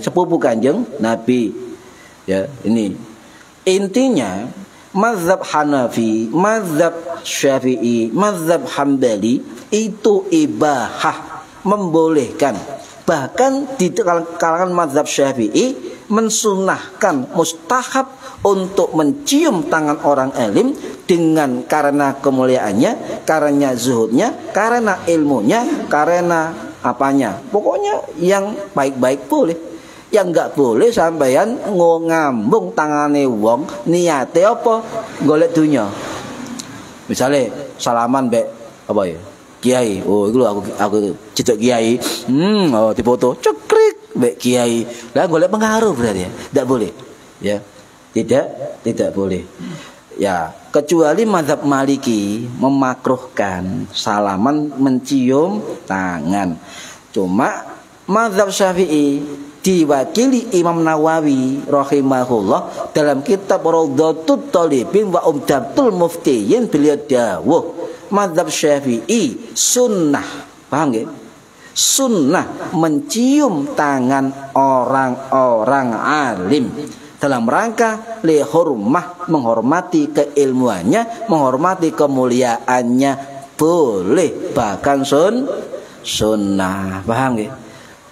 sepupu Kanjeng Nabi. Ya, ini intinya mazhab Hanafi, mazhab Syafi'i, mazhab Hambali itu ibahah, membolehkan. Bahkan di kalangan mazhab Syafi'i mensunahkan, mustahab untuk mencium tangan orang alim dengan karena kemuliaannya, karena zuhudnya, karena ilmunya, karena apanya. Pokoknya yang baik-baik boleh. Yang enggak boleh sampeyan ngambung tangane wong niate apa? Golek dunya. Misale salaman mbek apa ya? Kiai. Oh, iku lho aku cedok kiai. Oh dipoto cekrik mbek kiai. Lah golek pengaruh berarti ya. Enggak boleh. Ya. Tidak boleh. Ya, kecuali mazhab Maliki memakruhkan salaman mencium tangan. Cuma mazhab Syafi'i diwakili Imam Nawawi rahimahullah dalam kitab Rawdatut Thalibin wa Umdatul Muftiyin, beliau dawuh mazhab Syafi'i sunnah, paham nggih? Sunnah mencium tangan orang-orang alim dalam rangka li hurmah, menghormati keilmuannya, menghormati kemuliaannya, boleh, bahkan sunnah, paham nggih?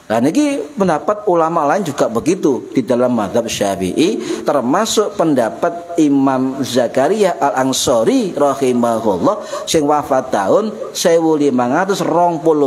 Nah, ini pendapat ulama lain juga begitu di dalam mazhab Syafi'i, termasuk pendapat Imam Zakaria Al-Ansari rahimahullah sing wafat tahun 1520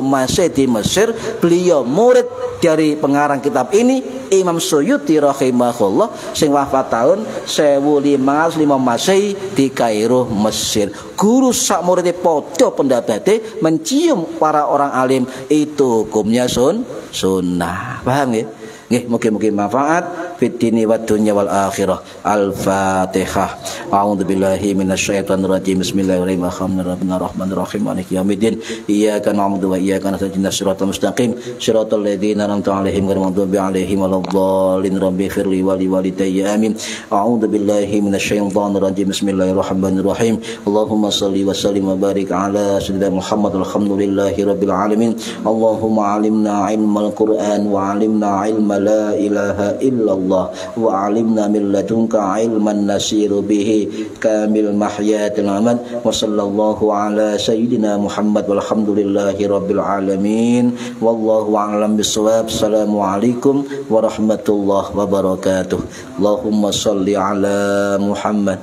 Masehi di Mesir. Beliau murid dari pengarang kitab ini Imam Suyuti rahimahullah sing wafat tahun 1505 Masehi di Kairo, Mesir. Guru sak muridé padha pendapate mencium para orang alim itu hukumnya sunnah. Paham nggih? Nggih, mugi-mugi manfaat fid dini wad dunya wal akhirah. Al-Fatihah. A'udzubillahi minasyaitonir rajim. Bismillahirrahmanirrahim. Maliki yaumiddin. Iyyaka na'budu wa iyyaka nasta'in. Shiratal mustaqim. Shiratal ladzina an'amta 'alaihim ghairil maghdubi 'alaihim waladdallin. Rabbighfirli wa li walidayya amin. A'udzubillahi minasyaitonir rajim. Bismillahirrahmanirrahim. Allahumma shalli wa sallim wa barik ala sayyidina Muhammad. Alhamdulillahi rabbil alamin. Allahumma 'allimna 'ilmal Qur'an wa 'allimna 'ilma la ilaha illallah wa 'allimna min ladunka 'ilman nasiru bihi kamil mahyatil aman. Wa sallallahu ala sayyidina Muhammad walhamdulillahi rabbil alamin. Wallahu a'lam bissawab. Assalamualaikum warahmatullahi wabarakatuh. Allahumma shalli ala Muhammad.